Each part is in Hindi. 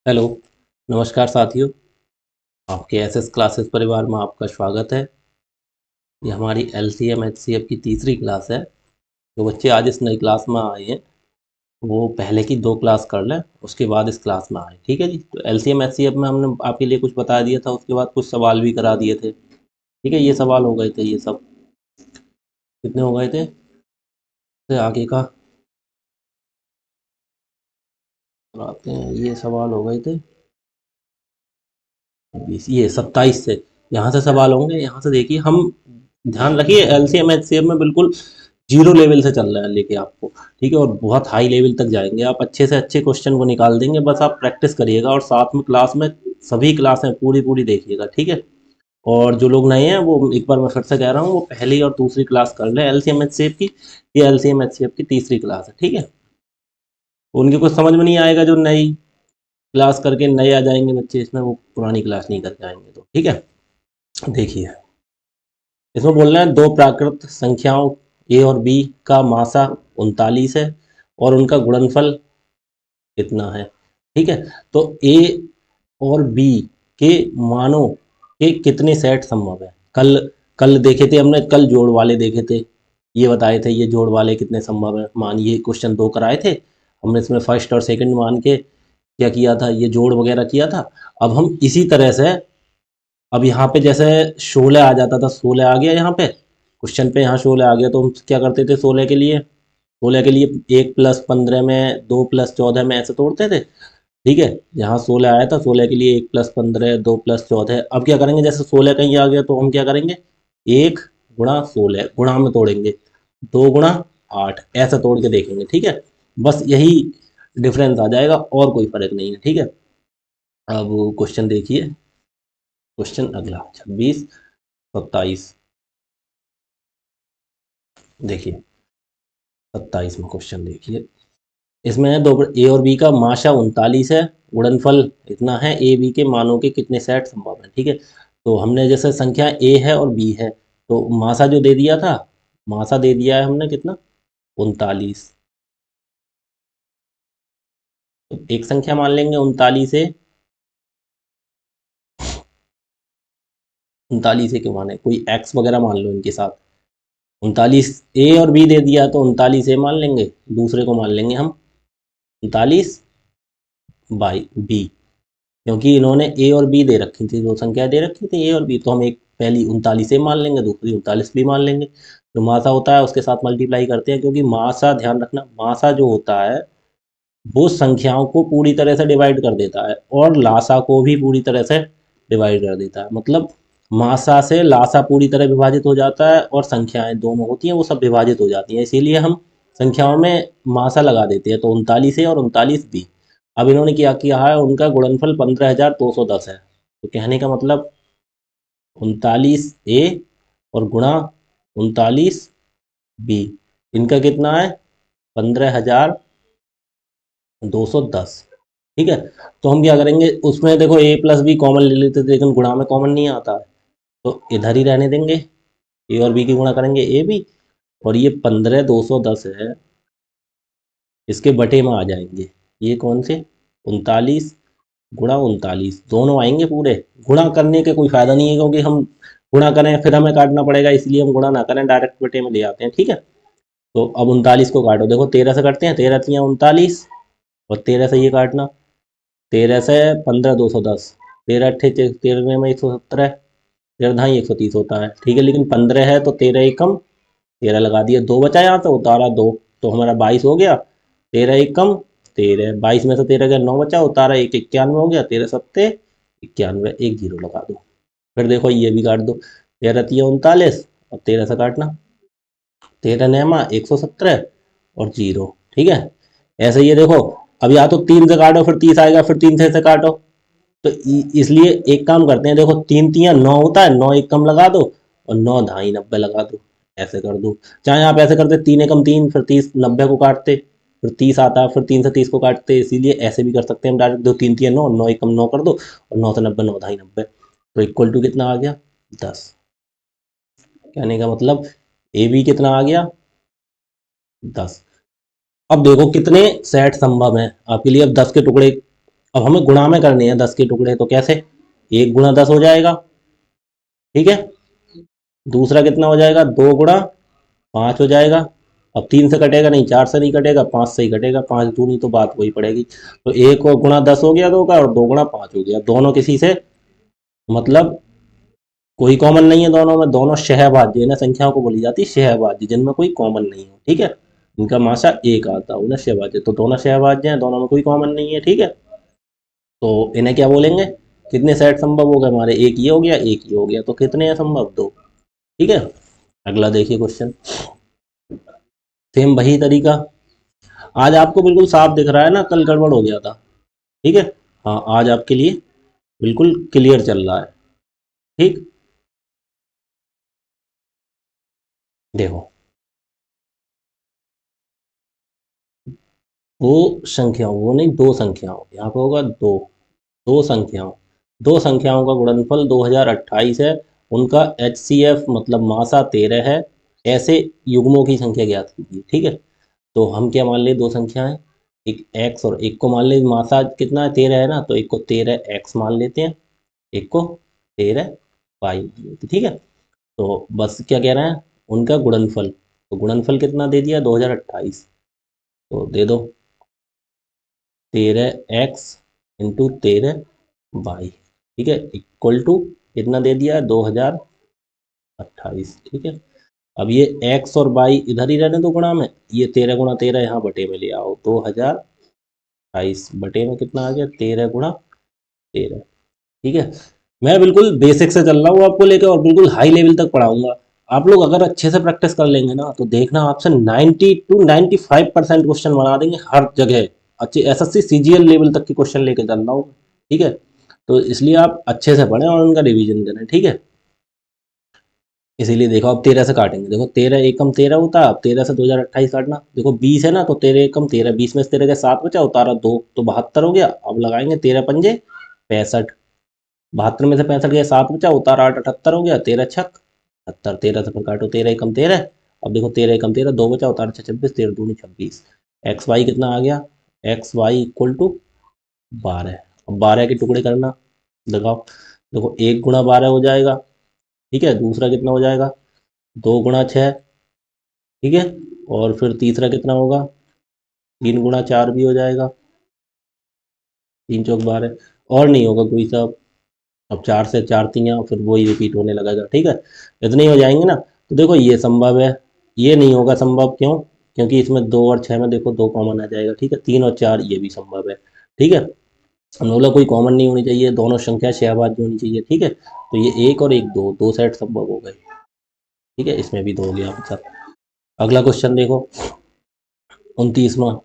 हेलो, नमस्कार साथियों। आपके एसएस क्लासेस परिवार में आपका स्वागत है। ये हमारी एलसीएम एचसीएफ की तीसरी क्लास है। जो बच्चे आज इस नई क्लास में आए हैं वो पहले की 2 क्लास कर लें, उसके बाद इस क्लास में आए। ठीक है जी। तो एलसीएम एचसीएफ में हमने आपके लिए कुछ बता दिया था, उसके बाद कुछ सवाल भी करा दिए थे। ठीक है, ये सवाल हो गए थे। ये सब कितने हो गए थे? तो आगे का कराते हैं। ये सवाल हो गए थे 20, ये 27 से। यहाँ से सवाल होंगे। यहाँ से देखिए, हम ध्यान रखिए एलसीएम एचसीएफ में बिल्कुल जीरो लेवल से चल रहा है लेके आपको। ठीक है, और बहुत हाई लेवल तक जाएंगे। आप अच्छे से अच्छे क्वेश्चन को निकाल देंगे, बस आप प्रैक्टिस करिएगा और साथ में क्लास में सभी क्लासें पूरी पूरी देखिएगा। ठीक है। और जो लोग नए हैं वो एक बार मैं फिर से कह रहा हूँ, वो पहली और दूसरी क्लास कर लें एलसीएम एचसीएफ की। ये एलसीएम एचसीएफ की तीसरी क्लास है। ठीक है। उनकी कुछ समझ में नहीं आएगा जो नई क्लास करके नए आ जाएंगे बच्चे इसमें, वो पुरानी क्लास नहीं करके आएंगे। तो ठीक है, देखिए इसमें बोल रहे हैं दो प्राकृत संख्याओं ए और बी का मासा 39 है और उनका गुणनफल कितना है। ठीक है। तो ए और बी के मानों के कितने सेट संभव है। कल कल देखे थे हमने, कल जोड़ वाले देखे थे। ये बताए थे ये जोड़ वाले कितने संभव है। मान ये क्वेश्चन 2 कराए थे हमने, इसमें फर्स्ट और सेकंड मान के क्या किया था, ये जोड़ वगैरह किया था। अब हम इसी तरह से, अब यहाँ पे जैसे 16 आ जाता था, 16 आ गया यहाँ पे क्वेश्चन पे, यहाँ 16 आ गया तो हम क्या करते थे 16 के लिए 1+15 में 2+14 में ऐसे तोड़ते थे। ठीक है। यहाँ 16 आया था, 16 के लिए 1+15 2+14। अब क्या करेंगे, जैसे 16 कहीं आ गया तो हम क्या करेंगे, 1 गुणा 16 गुणा में तोड़ेंगे, 2 गुणा 8 ऐसा तोड़ के देखेंगे। ठीक है। बस यही डिफरेंस आ जाएगा और कोई फर्क नहीं है। ठीक है। अब क्वेश्चन देखिए, क्वेश्चन अगला 26 27। देखिए 27 में क्वेश्चन देखिए, इसमें है दो ए और बी का माशा 39 है, गुणनफल इतना है, ए बी के मानों के कितने सेट संभव है। ठीक है। तो हमने जैसे संख्या ए है और बी है, तो मासा जो दे दिया था, मासा दे दिया है हमने कितना, 39। तो एक संख्या मान लेंगे 39 है। 39 है क्यों माने, कोई एक्स वगैरह मान लो इनके साथ। 39 ए और बी दे दिया तो 39 ए मान लेंगे, दूसरे को मान लेंगे हम 39 बाई बी। क्योंकि इन्होंने ए और बी दे रखी थी, दो संख्या दे रखी थी ए और बी, तो हम एक पहली 39 ए मान लेंगे, दूसरी 39 बी मान लेंगे। जो मासा होता है उसके साथ मल्टीप्लाई करते हैं, क्योंकि मासा, ध्यान रखना, मासा जो होता है वो संख्याओं को पूरी तरह से डिवाइड कर देता है और लासा को भी पूरी तरह से डिवाइड कर देता है। मतलब मासा से लासा पूरी तरह विभाजित हो जाता है और संख्याएं दोनों होती हैं वो सब विभाजित हो जाती हैं, इसीलिए हम संख्याओं में मासा लगा देते हैं। तो 39 ए और 39 बी। अब इन्होंने क्या किया है, उनका गुणनफल 15,210 है। तो कहने का मतलब 39 ए और गुणा 39 बी, इनका कितना है, 15,210। ठीक है। तो हम क्या करेंगे, उसमें देखो ए प्लस बी कॉमन ले लेते थे, लेकिन गुणा में कॉमन नहीं आता है, तो इधर ही रहने देंगे। ए और बी की गुणा करेंगे ए बी, और ये 15,210 है, इसके बटे में आ जाएंगे ये कौन से, 39 गुणा 39, दोनों आएंगे पूरे। गुणा करने के कोई फायदा नहीं है, क्योंकि हम गुणा करें फिर हमें काटना पड़ेगा, इसलिए हम गुणा ना करें, डायरेक्ट बटे में ले आते हैं। ठीक है। तो अब 39 को काटो, देखो 13 से करते हैं, 13×3 = 39, और 13 से ये काटना, 13 से 15,210, 13×8 = 117, 13×2 = 130 होता है। ठीक है, लेकिन 15 है तो 13 एकम 13 लगा दिया, 2 बचा यहाँ से, उतारा 2, तो हमारा 22 हो गया। 13 एकम 13, 22 में से 13 का 9 बचा, उतारा 1, 91 हो गया। 13×7 = 91, एक जीरो लगा दो। फिर देखो ये भी काट दो, 13×3 = 39, और 13 से काटना, 13×9 = 117 और जीरो। ठीक है। ऐसे ये देखो, अब या तो 3 से काटो फिर 30 आएगा, फिर 3 से काटो। तो इसलिए एक काम करते हैं, देखो 3×3 = 9 होता है, 9 एक कम लगा दो, और 9×2 = 90 लगा दो। ऐसे कर दो, चाहे आप ऐसे करते 3 एकम 3, फिर 30 90 को काटते, फिर 30 आता है, फिर 3 से 30 को काटते, इसीलिए ऐसे भी कर सकते हैं हम डायरेक्ट। दो 3×3 = 9, 9 एकम 9 कर दो, और 9 से 90 9×2 = 90, तो इक्वल टू कितना आ गया, 10। कहने का मतलब ए बी कितना आ गया, 10। अब देखो कितने सेट संभव हैं आपके लिए। अब 10 के टुकड़े अब हमें गुणा में करनी है 10 के टुकड़े, तो कैसे, 1 गुणा 10 हो जाएगा, ठीक है। दूसरा कितना हो जाएगा, 2 गुणा 5 हो जाएगा। अब 3 से कटेगा नहीं, 4 से नहीं कटेगा, 5 से ही कटेगा, 5 दूनी तो बात वही पड़ेगी। तो 1 गुणा 10 हो गया 2 का, और 2 गुणा 5 हो गया, दोनों किसी से, मतलब कोई कॉमन नहीं है दोनों में, दोनों सहभाज्य है ना, संख्याओं को बोली जाती है सहभाज्य, जिनमें कोई कॉमन नहीं हो, ठीक है। इनका मासा एक आता है, उन्हें सहभाज्य, तो दोनों सहभाज्य हैं, दोनों में कोई कॉमन नहीं है, ठीक है। तो इन्हें क्या बोलेंगे, कितने सेट संभव हो गए हमारे, एक ये हो गया, एक ये हो गया, तो कितने हैं संभव, 2, ठीक है। अगला देखिए क्वेश्चन, सेम वही तरीका। आज आपको बिल्कुल साफ दिख रहा है ना, कल गड़बड़ हो गया था, ठीक है। हाँ, आज आपके लिए बिल्कुल क्लियर चल रहा है, ठीक। देखो, वो संख्याओं, वो नहीं, दो संख्याओं, यहाँ पे होगा दो, दो संख्याओं, दो संख्याओं का गुणनफल 2028 है, उनका HCF मतलब मासा 13 है, ऐसे युग्मों की संख्या ज्ञात कीजिए, ठीक है। तो हम क्या मान ले, दो संख्या है, एक x और एक को मान ले, मासा कितना है, 13 है ना, तो एक को 13x मान लेते हैं, एक को 13y मान लेते हैं, ठीक है। तो बस क्या कह रहे हैं, उनका गुणनफल, तो गुणनफल कितना दे दिया, 2028, तो दे दो 13x इंटू 13y, ठीक है, इक्वल टू कितना दे दिया, 2028, ठीक है। अब ये x और y इधर ही रहने दो गुणा में, ये 13 गुणा 13 यहाँ बटे में ले आओ, 2028 बटे में कितना आ गया, 13 गुणा 13, ठीक है। मैं बिल्कुल बेसिक से चल रहा हूँ आपको लेकर, और बिल्कुल हाई लेवल तक पढ़ाऊंगा। आप लोग अगर अच्छे से प्रैक्टिस कर लेंगे ना, तो देखना आपसे 90 to 95% क्वेश्चन बना देंगे हर जगह, अच्छे SSC CGL लेवल तक के क्वेश्चन लेके चल रहा हूँ, ठीक है। तो इसलिए आप अच्छे से पढ़ें और उनका रिवीजन करें, ठीक है। इसीलिए देखो, अब 13 से काटेंगे, देखो 13 एकम 13 होता है, अब 13 से 2028 काटना, देखो 20 है ना, तो 13 एकम 13, 20 में से 13 के 7 बचा, उतारा 2, तो 72 हो गया। अब लगाएंगे 13 पंजे 65, 72 में से 65 गया, 7 बचा, उतारा 8, 78 हो गया, 13 छक 70, 13 से फिर काटो, 13 एकम 13, अब देखो 13 एकम 13, 2 बचा, उतारा 6, 26, 13 दूनी 26, एक्स वाई कितना आ गया, एक्स वाई इक्वल टू 12। अब 12 के टुकड़े करना, लगाओ, देखो 1 गुणा 12 हो जाएगा, ठीक है। दूसरा कितना हो जाएगा, 2 गुणा 6, ठीक है। और फिर तीसरा कितना होगा, 3 गुणा 4 भी हो जाएगा, 3 चौक 12, और नहीं होगा कोई सा। अब 4 से 4 तियाँ, फिर वही रिपीट होने लगेगा, ठीक है। इतने ही हो जाएंगे ना, तो देखो ये संभव है, ये नहीं होगा संभव, क्यों, क्योंकि इसमें 2 और 6 में देखो 2 कॉमन आ जाएगा, ठीक है। 3 और 4 ये भी संभव है, ठीक है। हमने बोला कोई कॉमन नहीं होनी चाहिए, दोनों संख्या सहभाज्य होनी चाहिए, ठीक है। तो ये एक और एक दो, दो सेट संभव हो गए, ठीक है। इसमें भी 2 हो गया आंसर। अगला क्वेश्चन देखो, 29वां,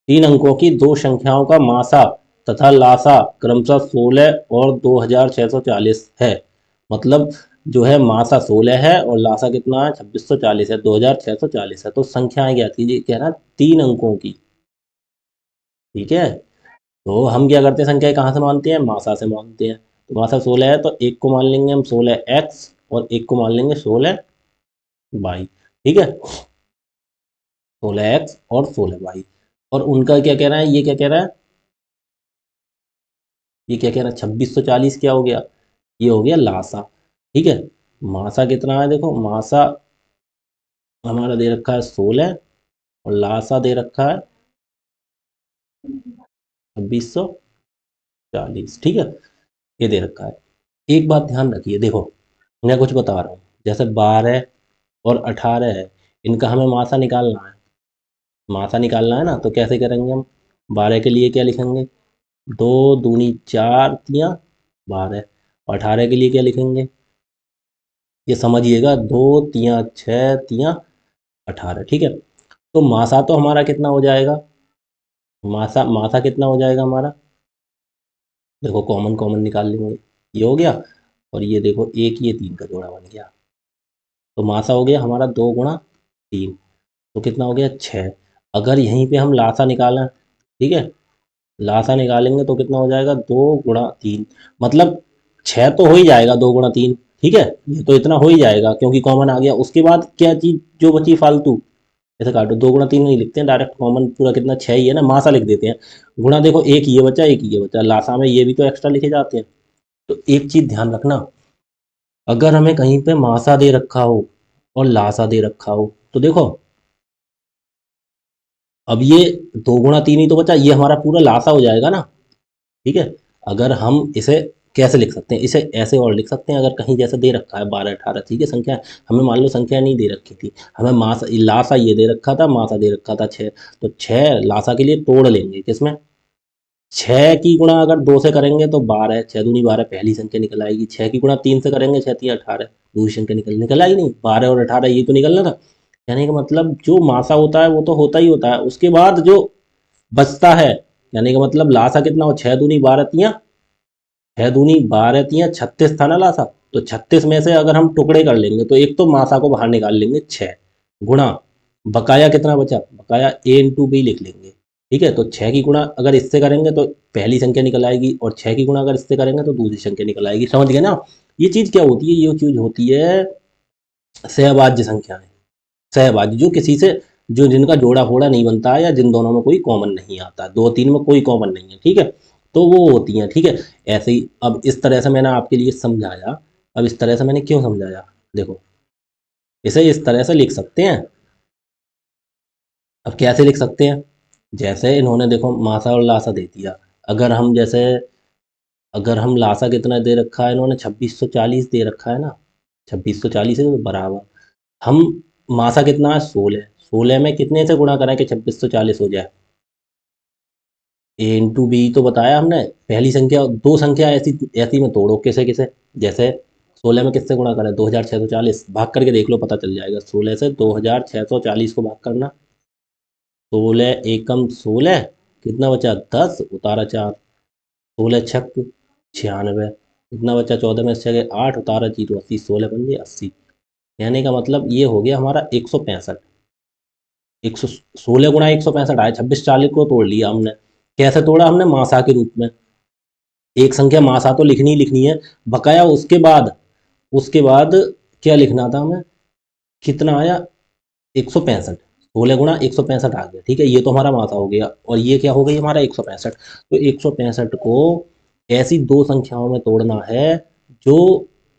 3 अंकों की दो संख्याओं का मासा तथा लासा क्रमशः 16 और 2640 है, मतलब जो है मासा 16 है और लासा कितना है, 2640 है, 2640 है, तो संख्याएं ज्ञात कीजिए, कह रहा है 3 अंकों की, ठीक है। तो हम क्या करते हैं, संख्याएं कहाँ से मानते हैं, मासा से मानते हैं। तो मासा 16 है, तो एक को मान लेंगे हम 16x, और एक को मान लेंगे 16y, ठीक है, 16x और 16y। और उनका क्या कह रहा है, ये क्या कह रहा है, ये क्या कह रहा है, 2640 क्या हो गया, ये हो गया लासा, ठीक है। मासा कितना है, देखो मासा हमारा दे रखा है 16, और लासा दे रखा है 2640, ठीक है, ये दे रखा है। एक बात ध्यान रखिए, देखो मैं कुछ बता रहा हूँ, जैसे 12 और 18 है, इनका हमें मासा निकालना है, मासा निकालना है ना, तो कैसे करेंगे हम, 12 के लिए क्या लिखेंगे, 2 दूनी 4 तियाँ 12, और 18 के लिए क्या लिखेंगे, ये समझिएगा, 2 तियाँ 6 तियाँ 18, ठीक है। तो मासा तो हमारा कितना हो जाएगा, मासा मासा कितना हो जाएगा हमारा, देखो कॉमन कॉमन निकाल लेंगे, ये हो गया, और ये देखो एक ये 3 का जोड़ा बन गया, तो मासा हो गया हमारा 2 गुणा 3, तो कितना हो गया 6। अगर यहीं पे हम लासा निकालें, ठीक है, लासा निकालेंगे तो कितना हो जाएगा, 2 गुणा 3, मतलब 6 तो हो ही जाएगा, 2 गुणा 3, ठीक है, ये तो इतना हो ही जाएगा क्योंकि कॉमन आ गया। उसके बाद क्या चीज जो बची फालतू, ऐसे काटो, 2 गुणा 3 नहीं लिखते हैं डायरेक्ट, कॉमन पूरा कितना 6 ही है ना, मासा लिख देते हैं। गुणा देखो एक ये बचा, एक ये बचा, लासा में ये भी तो एक्स्ट्रा लिखे जाते हैं। तो एक चीज ध्यान रखना, अगर हमें कहीं पे मासा दे रखा हो और लासा दे रखा हो तो देखो, अब ये 2 गुणा 3 ही तो बचा, ये हमारा पूरा लासा हो जाएगा ना। ठीक है, अगर हम इसे कैसे लिख सकते हैं, इसे ऐसे और लिख सकते हैं, अगर कहीं जैसे दे रखा है 12 18, ठीक है, संख्या हमें मान लो संख्या नहीं दे रखी थी, हमें मासा लासा ये दे रखा था, मासा दे रखा था 6, तो 6 लासा के लिए तोड़ लेंगे किसमें, 6 की गुणा अगर 2 से करेंगे तो 12, 6 दूनी 12 पहली संख्या निकल आएगी, 6 की गुणा 3 से करेंगे 6 3 18, दूसरी संख्या निकल आएगी, नहीं 12 और 18 ये तो निकलना था। यानी कि मतलब जो मासा होता है वो तो होता ही होता है, उसके बाद जो बचता है, यानी कि मतलब लासा कितना हो, 6 दूनी 12 तियाँ, 6 दूनी 12 तियाँ 36 था ना लासा, तो 36 में से अगर हम टुकड़े कर लेंगे तो एक तो मासा को बाहर निकाल लेंगे 6, गुणा बकाया कितना बचा, बकाया ए इंटू बी लिख लेंगे। ठीक है, तो 6 की गुणा अगर इससे करेंगे तो पहली संख्या निकल आएगी, और 6 की गुणा अगर इससे करेंगे तो दूसरी संख्या निकल आएगी, समझ गए ना। ये चीज क्या होती है, ये चीज होती है सहभाज्य संख्याएं, सहभाज्य जो किसी से, जो जिनका जोड़ा फोड़ा नहीं बनता है, या जिन दोनों में कोई कॉमन नहीं आता, 2 3 में कोई कॉमन नहीं है, ठीक है, तो वो होती हैं। ठीक है, ऐसे ही अब इस तरह से मैंने आपके लिए समझाया, अब इस तरह से मैंने क्यों समझाया, देखो इसे इस तरह से लिख सकते हैं। अब कैसे लिख सकते हैं, जैसे इन्होंने देखो मासा और लासा दे दिया, अगर हम जैसे, अगर हम लासा कितना दे रखा है, इन्होंने 2640 दे रखा है ना, 2640 है तो बराबर, हम मासा कितना है 16, 16 में कितने से गुणा करें कि 2640 हो जाए, ए इंटू बी तो बताया हमने, पहली संख्या, दो संख्या ऐसी ऐसी में तोड़ो किसे किसे, जैसे 16 में किससे गुणा करें, 2640, भाग करके देख लो पता चल जाएगा, 16 से 2640 को भाग करना, 16 एकम 16, कितना बचा 10, उतारा 4, 16 छक 96, कितना बचा 14 में से 8, उतारा 0, 80, 16 पंजे 80, यानी का मतलब ये हो गया हमारा 165, 116 गुणा 165 आया, 2640 को तोड़ लिया हमने, कैसे तोड़ा हमने, मासा के रूप में, एक संख्या मासा तो लिखनी ही लिखनी है, बकाया उसके बाद क्या लिखना था हमें, कितना आया 165, 16 गुणा 165 आ गया, ठीक है, ये तो हमारा मासा हो गया, और ये क्या हो गई हमारा 165, तो 165 को ऐसी दो संख्याओं में तोड़ना है जो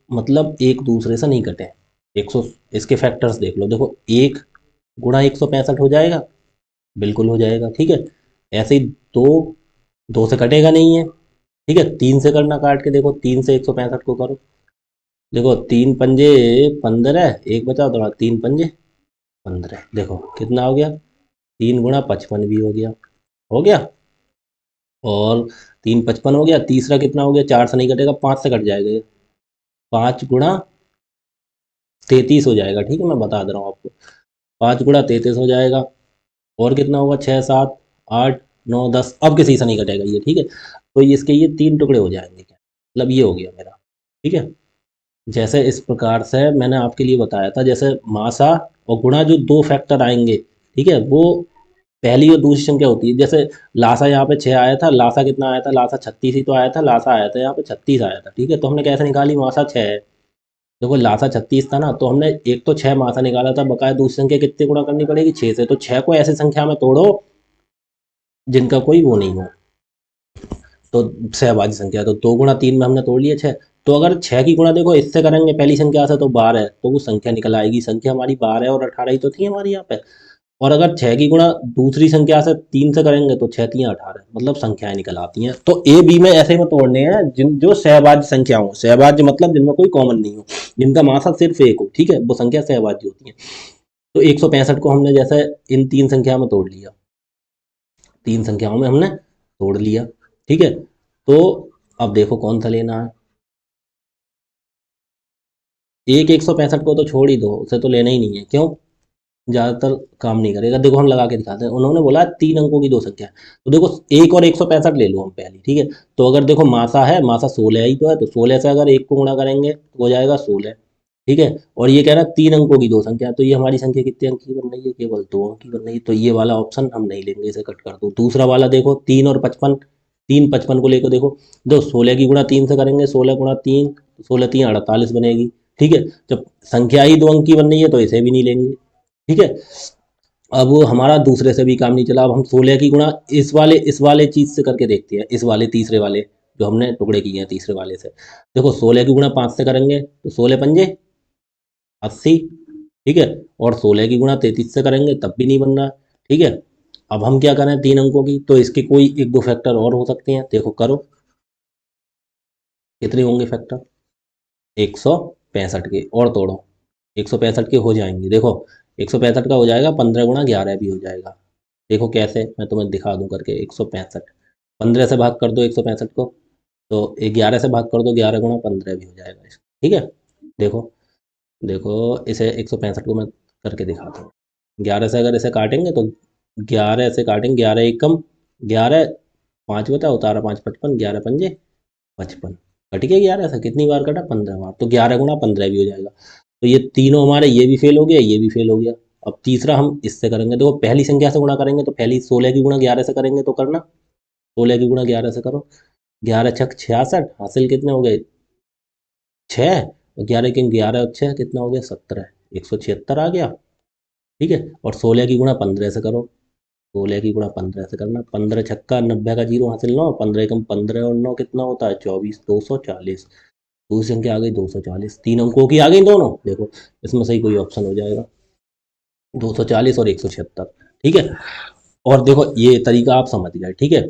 मतलब एक दूसरे से नहीं कटे, 100, इसके फैक्टर्स देख लो, देखो 1 गुणा 165 हो जाएगा, बिल्कुल हो जाएगा, ठीक है, ऐसे ही दो, दो से कटेगा नहीं है, ठीक है, 3 से करना, काट के देखो, 3 से 165 को करो, देखो 3 पंजे 15, एक बचा थोड़ा, 3 पंजे 15, देखो कितना हो गया, 3 गुणा 55 भी हो गया, और 3 55 हो गया, तीसरा कितना हो गया, 4 से नहीं कटेगा, 5 से कट जाएगा ये, 5 गुणा 33 हो जाएगा, ठीक है, मैं बता दे रहा हूँ आपको, 5 गुणा 33 हो जाएगा, और कितना होगा, 6 7 8 9 10, अब किसी से नहीं कटेगा ये, ठीक है, तो इसके ये 3 टुकड़े हो जाएंगे, क्या मतलब ये हो गया मेरा, ठीक है, जैसे इस प्रकार से मैंने आपके लिए बताया था, जैसे मासा और गुणा जो दो फैक्टर आएंगे, ठीक है, वो पहली और दूसरी संख्या होती है, जैसे लासा यहाँ पे 6 आया था, लासा कितना आया था, लासा 36 ही तो आया था, लासा आया था यहाँ पे 36 आया था, ठीक है, तो हमने कैसे निकाली, मासा 6 है, देखो लासा 36 था ना, तो हमने एक तो 6 मासा निकाला था, बकाया दूसरी संख्या कितने गुणा करनी पड़ेगी, 6 से, तो 6 को ऐसी संख्या में तोड़ो जिनका कोई वो नहीं हो, तो सहभाज्य संख्या, तो 2 गुणा 3 में हमने तोड़ लिया 6, तो अगर 6 की गुणा देखो इससे करेंगे पहली संख्या से तो 12 है, तो वो संख्या निकल आएगी, संख्या हमारी 12 और 18 ही तो थी हमारी यहाँ पे, और अगर 6 की गुणा दूसरी संख्या से 3 से करेंगे तो 6 3 18, मतलब संख्याएं निकल आती हैं, तो ए बी में ऐसे में तोड़ने हैं जिन जो सहभाज्य संख्या हो, सहभाज्य मतलब जिनमें कोई कॉमन नहीं हो, जिनका मासा सिर्फ एक हो, ठीक है, वो संख्या सहभाज्य होती है, तो 165 को हमने जैसे इन तीन संख्या में तोड़ लिया, तीन संख्याओं में हमने तोड़ लिया, ठीक है, तो अब देखो कौन सा लेना है, एक 165 को तो छोड़ ही दो, उसे तो लेना ही नहीं है, क्यों, ज़्यादातर काम नहीं करेगा, देखो हम लगा के दिखाते हैं, उन्होंने बोला 3 अंकों की दो संख्या है, तो देखो एक और 165 ले लो हम पहले, ठीक है, तो अगर देखो मासा है, मासा 16 ही तो है, तो 16 से अगर एक को गुणा करेंगे तो हो जाएगा 16, ठीक है, और ये कह रहा है 3 अंकों की दो संख्या, तो ये हमारी संख्या कितने अंक की बन रही है, केवल 2 अंक की बन रही है, तो ये वाला ऑप्शन हम नहीं लेंगे, इसे कट कर दो, दूसरा वाला देखो 3 और 55, 3 55 को लेकर देखो, दो 16 की गुणा 3 से करेंगे, 16 गुणा 3, 16 3 48 बनेगी, ठीक है, जब संख्या ही 2 अंक की बन रही है तो इसे भी नहीं लेंगे, ठीक है, अब वो हमारा दूसरे से भी काम नहीं चला। अब हम 16 की गुणा इस वाले चीज़ से करके देखते हैं, इस वाले तीसरे वाले जो हमने टुकड़े किए हैं तीसरे वाले से। देखो 16 की गुणा 5 से करेंगे तो 16 पंजे 80, ठीक है। और 16 की गुणा 33 से करेंगे तब भी नहीं बन रहा, ठीक है। अब हम क्या करें, 3 अंकों की, तो इसके कोई एक दो फैक्टर और हो सकते हैं। देखो करो कितने होंगे फैक्टर, 165 के, और तोड़ो 165 के हो जाएंगे। देखो 165 का हो जाएगा, 15 गुणा 11 भी हो जाएगा। देखो कैसे, मैं तुम्हें दिखा दूं करके। 165 15 से भाग कर दो 165 को, तो 11 से भाग कर दो, 11 गुणा 15 भी हो जाएगा इसका, ठीक है। देखो देखो इसे 165 को मैं करके दिखाता हूँ। 11 से अगर इसे काटेंगे तो 11 से काटेंगे, 11 5 बता, उतारा 5 55, 11 पंजे 55, कट गया 11 से, कितनी बार कटा, 15 बार, तो 11 गुणा 15 भी हो जाएगा। तो ये तीनों हमारे, ये भी फेल हो गया, ये भी फेल हो गया। अब तीसरा हम इससे करेंगे। देखो पहली संख्या से गुणा करेंगे तो पहली 16 की गुणा 11 से करेंगे तो करना, 16 की गुणा 11 से करो, 11 छक 66, हासिल कितने हो गए, 6, और 11 के 11 और 6 कितना हो गया, 17, 176 आ गया, ठीक है। और 16 की गुणा 15 से करो, 16 की गुणा 15 से करना, 15 छक्का 90 का जीरो हासिल 9, 15 एकम 15 और 9 कितना होता है, 24, 240। दूसरी संख्या आ गई 240, 3 अंकों की आ गई दोनों। देखो इसमें सही कोई ऑप्शन हो जाएगा, 240 और 176, ठीक है। और देखो ये तरीका आप समझ गए, ठीक है।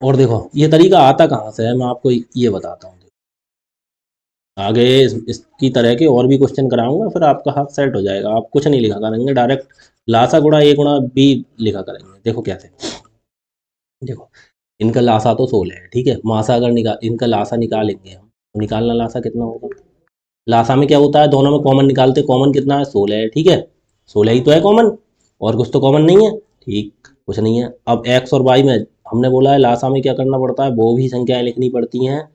और देखो ये तरीका आता कहाँ से है, मैं आपको ये बताता हूँ। आगे इसकी तरह के और भी क्वेश्चन कराऊंगा, फिर आपका हाथ सेट हो जाएगा। आप कुछ नहीं लिखा करेंगे, डायरेक्ट लासा गुणा ए गुणा बी लिखा करेंगे। देखो कैसे, देखो इनका लासा तो 16 है, ठीक है। मासा अगर इनका लासा निकालेंगे हम, तो निकालना लासा कितना होगा। लासा में क्या होता है, दोनों में कॉमन निकालते, कॉमन कितना है, 16 है, ठीक है। 16 ही तो है कॉमन, और कुछ तो कॉमन नहीं है, ठीक, कुछ नहीं है। अब एक्स और वाई में हमने बोला है लासा में क्या करना पड़ता है, वो भी संख्याएं लिखनी पड़ती हैं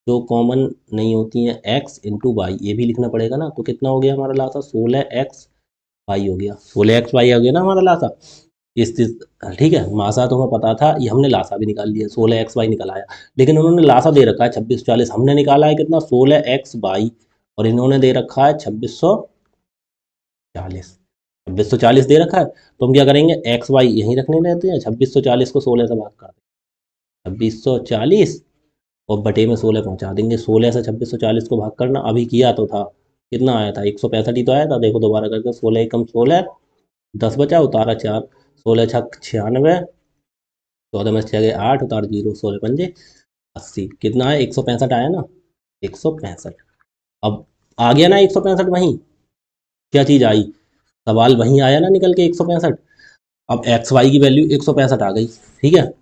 जो कॉमन नहीं होती हैं, एक्स इंटू वाई, ये भी लिखना पड़ेगा ना। तो कितना हो गया हमारा लासा, 16 एक्स वाई हो गया, 16 एक्स वाई हो गया ना हमारा लासा। इस ठीक है। मासा तो हमें पता था, ये हमने लासा भी निकाल लिया, 16 एक्स वाई निकल आया। लेकिन उन्होंने लासा दे रखा है 2640, हमने निकाला है कितना, 16 एक्स वाई, और इन्होंने दे रखा है 2640, 2640 दे रखा है। तो हम क्या करेंगे, एक्स वाई यहीं रखने रहते हैं, 2640 को 16 से भाग कर दें, 2640, और बटे में 16 पहुंचा देंगे। 16 से 2640 को भाग करना, अभी किया तो था, कितना आया था, 165 ही तो आया था। देखो दोबारा करके, 16 एकम 16, 10 बचा, उतारा 4, 16 छक 96, 14 में 6 गए 8, उतार जीरो, 16 पंजे 80, कितना है, 165 आया ना, 165। अब आ गया ना 165, वहीं क्या चीज़ आई, सवाल वहीं आया ना निकल के 165। अब एक्स वाई की वैल्यू 165 आ गई, ठीक है।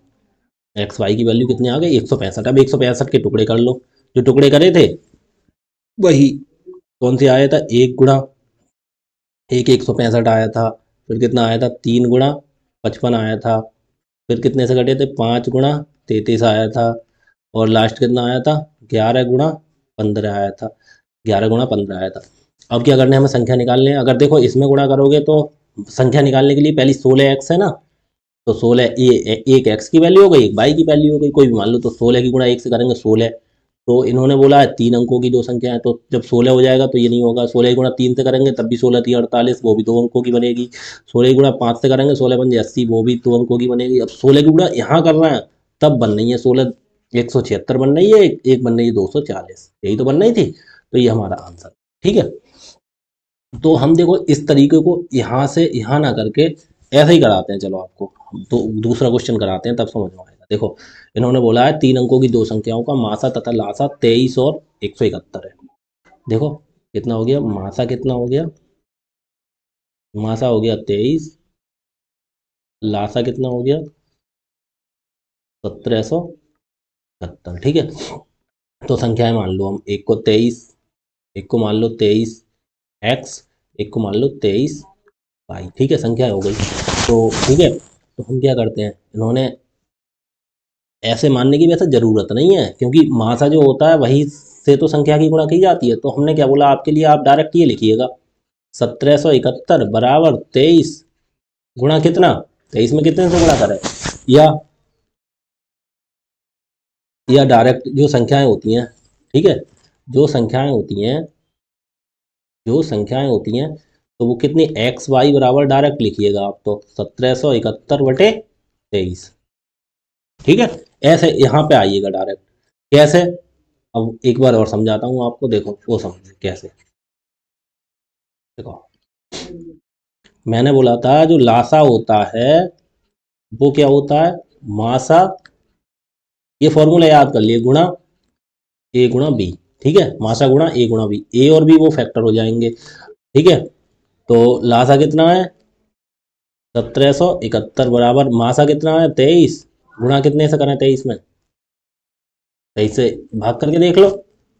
एक्स वाई की वैल्यू कितनी आ गई, 165। अब 165 के टुकड़े कर लो, जो टुकड़े करे थे वही कौन से आया था, एक गुणा एक 165 आया था, फिर कितना आया था, 3 गुणा 55 आया था, फिर कितने से कटे थे, 5 गुणा 33 आया था, और लास्ट कितना आया था, 11 गुणा 15 आया था, 11 गुणा 15 आया था। अब क्या करना है, हमें संख्या निकालने हैं। अगर देखो इसमें गुणा करोगे तो संख्या निकालने के लिए पहली 16 एक्स है ना, तो 16 ये एक एक्स की वैल्यू हो गई, एक वाई की वैल्यू हो गई, कोई भी मान लो। तो 16 की गुणा एक से करेंगे 16, तो इन्होंने बोला है 3 अंकों की दो संख्या है, तो जब 16 हो जाएगा तो ये नहीं होगा। 16 की गुणा 3 से करेंगे तब भी 16 3 48, वो भी 2 अंकों की बनेगी। 16 की गुणा 5 से करेंगे, 16 पंजे 80, वो भी 2 अंकों की बनेगी। अब 16 की गुणा यहाँ कर रहे हैं तब बन रही है 16, 176 बन रही है, एक बन रही है 240, यही तो बन रही थी। तो ये हमारा आंसर, ठीक है। तो हम देखो इस तरीके को यहाँ से यहाँ ना करके ऐसे ही कराते हैं। चलो आपको दूसरा क्वेश्चन कराते हैं, तब समझ में आएगा। देखो इन्होंने बोला है 3 अंकों की दो संख्याओं का मासा तथा लासा 23 और 171 है। देखो कितना हो गया, मासा कितना हो गया, मासा हो गया 23, लासा कितना हो गया 1770, ठीक है। तो संख्याएं मान लो हम, एक को 23, एक को मान लो 23 एक्स, एक को मान लो 23 वाई, ठीक है। संख्या हो गई, तो ठीक है। तो हम क्या करते हैं, इन्होंने ऐसे मानने की वैसे ज़रूरत नहीं है, क्योंकि मासा जो होता है वही से तो संख्या की गुणा की जाती है। तो हमने क्या बोला आपके लिए, आप डायरेक्ट ये लिखिएगा, 1771 बराबर 23 गुणा कितना, 23 में कितने से गुणा करें, या डायरेक्ट जो संख्याएं होती हैं, ठीक है, जो संख्याएं होती हैं जो संख्याएं होती हैं तो वो कितनी एक्स वाई बराबर डायरेक्ट लिखिएगा आप, तो 1771/23। ठीक है, ऐसे यहाँ पे आइएगा डायरेक्ट। कैसे, अब एक बार और समझाता हूँ आपको, देखो वो समझिए कैसे। देखो मैंने बोला था जो लासा होता है वो क्या होता है, मासा, ये फॉर्मूला याद कर लिए, गुणा ए गुणा बी। ठीक है, मासा गुणा ए गुणा बी, ए और बी वो फैक्टर हो जाएंगे। ठीक है, तो लासा कितना है 1771 बराबर मासा कितना है 23, गुणा कितने से करें 23 में, 23 से भाग करके देख लो।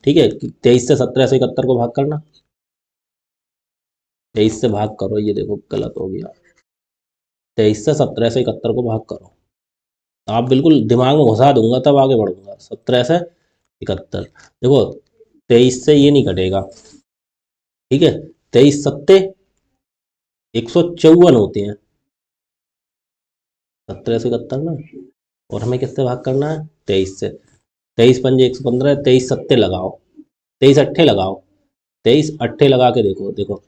ठीक है, 23 से 1771 को भाग करना, 23 से भाग करो, ये देखो गलत हो गया, 23 से 1771 को भाग करो। आप बिल्कुल दिमाग में घुसा दूंगा तब आगे बढ़ूंगा। 17 से 71, देखो 23 से ये नहीं कटेगा। ठीक है, 23 सत्ते 154 होते हैं, 17 से 71 ना, और हमें किससे भाग करना है 23 से। 23 पंजे 115, 23 सत्ते लगाओ, 23 अट्ठे लगाओ, 23 अट्ठे लगा के देखो, देखो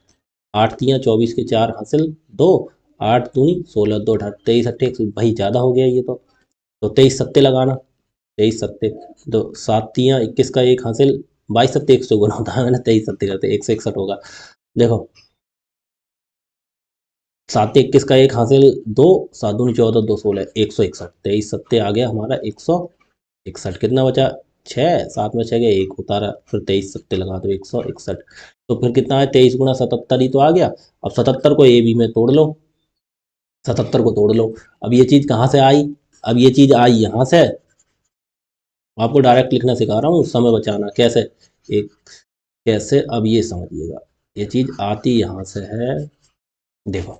8 × 3 = 24 के 4 हासिल 2, 8 दूनी 16 2 18, 23 अट्ठे भाई ज़्यादा हो गया ये तो 23 सत्ते लगाना, 23 सत्ते, तो 7 × 3 = 21 का 1 हासिल, 22 सत्ते 100 गुना होता है, मैंने 23 सत्ते करते 161 होगा। देखो 7 × 21 का 1 हासिल 2, 7 दूनी 14 2 16 161, 23 सत्ते आ गया हमारा 161। कितना बचा 6, 7 में 6 गया 1 उतारा, फिर 23 सत्ते लगा दो 161। तो फिर कितना है 23 × 77 ही तो आ गया। अब 77 को ए बी में तोड़ लो, 77 को तोड़ लो। अब ये चीज़ कहाँ से आई, अब ये चीज़ आई यहाँ से, आपको डायरेक्ट लिखना सिखा रहा हूँ, समय बचाना कैसे, एक कैसे, अब ये समझिएगा, ये चीज़ आती यहाँ से है। देखो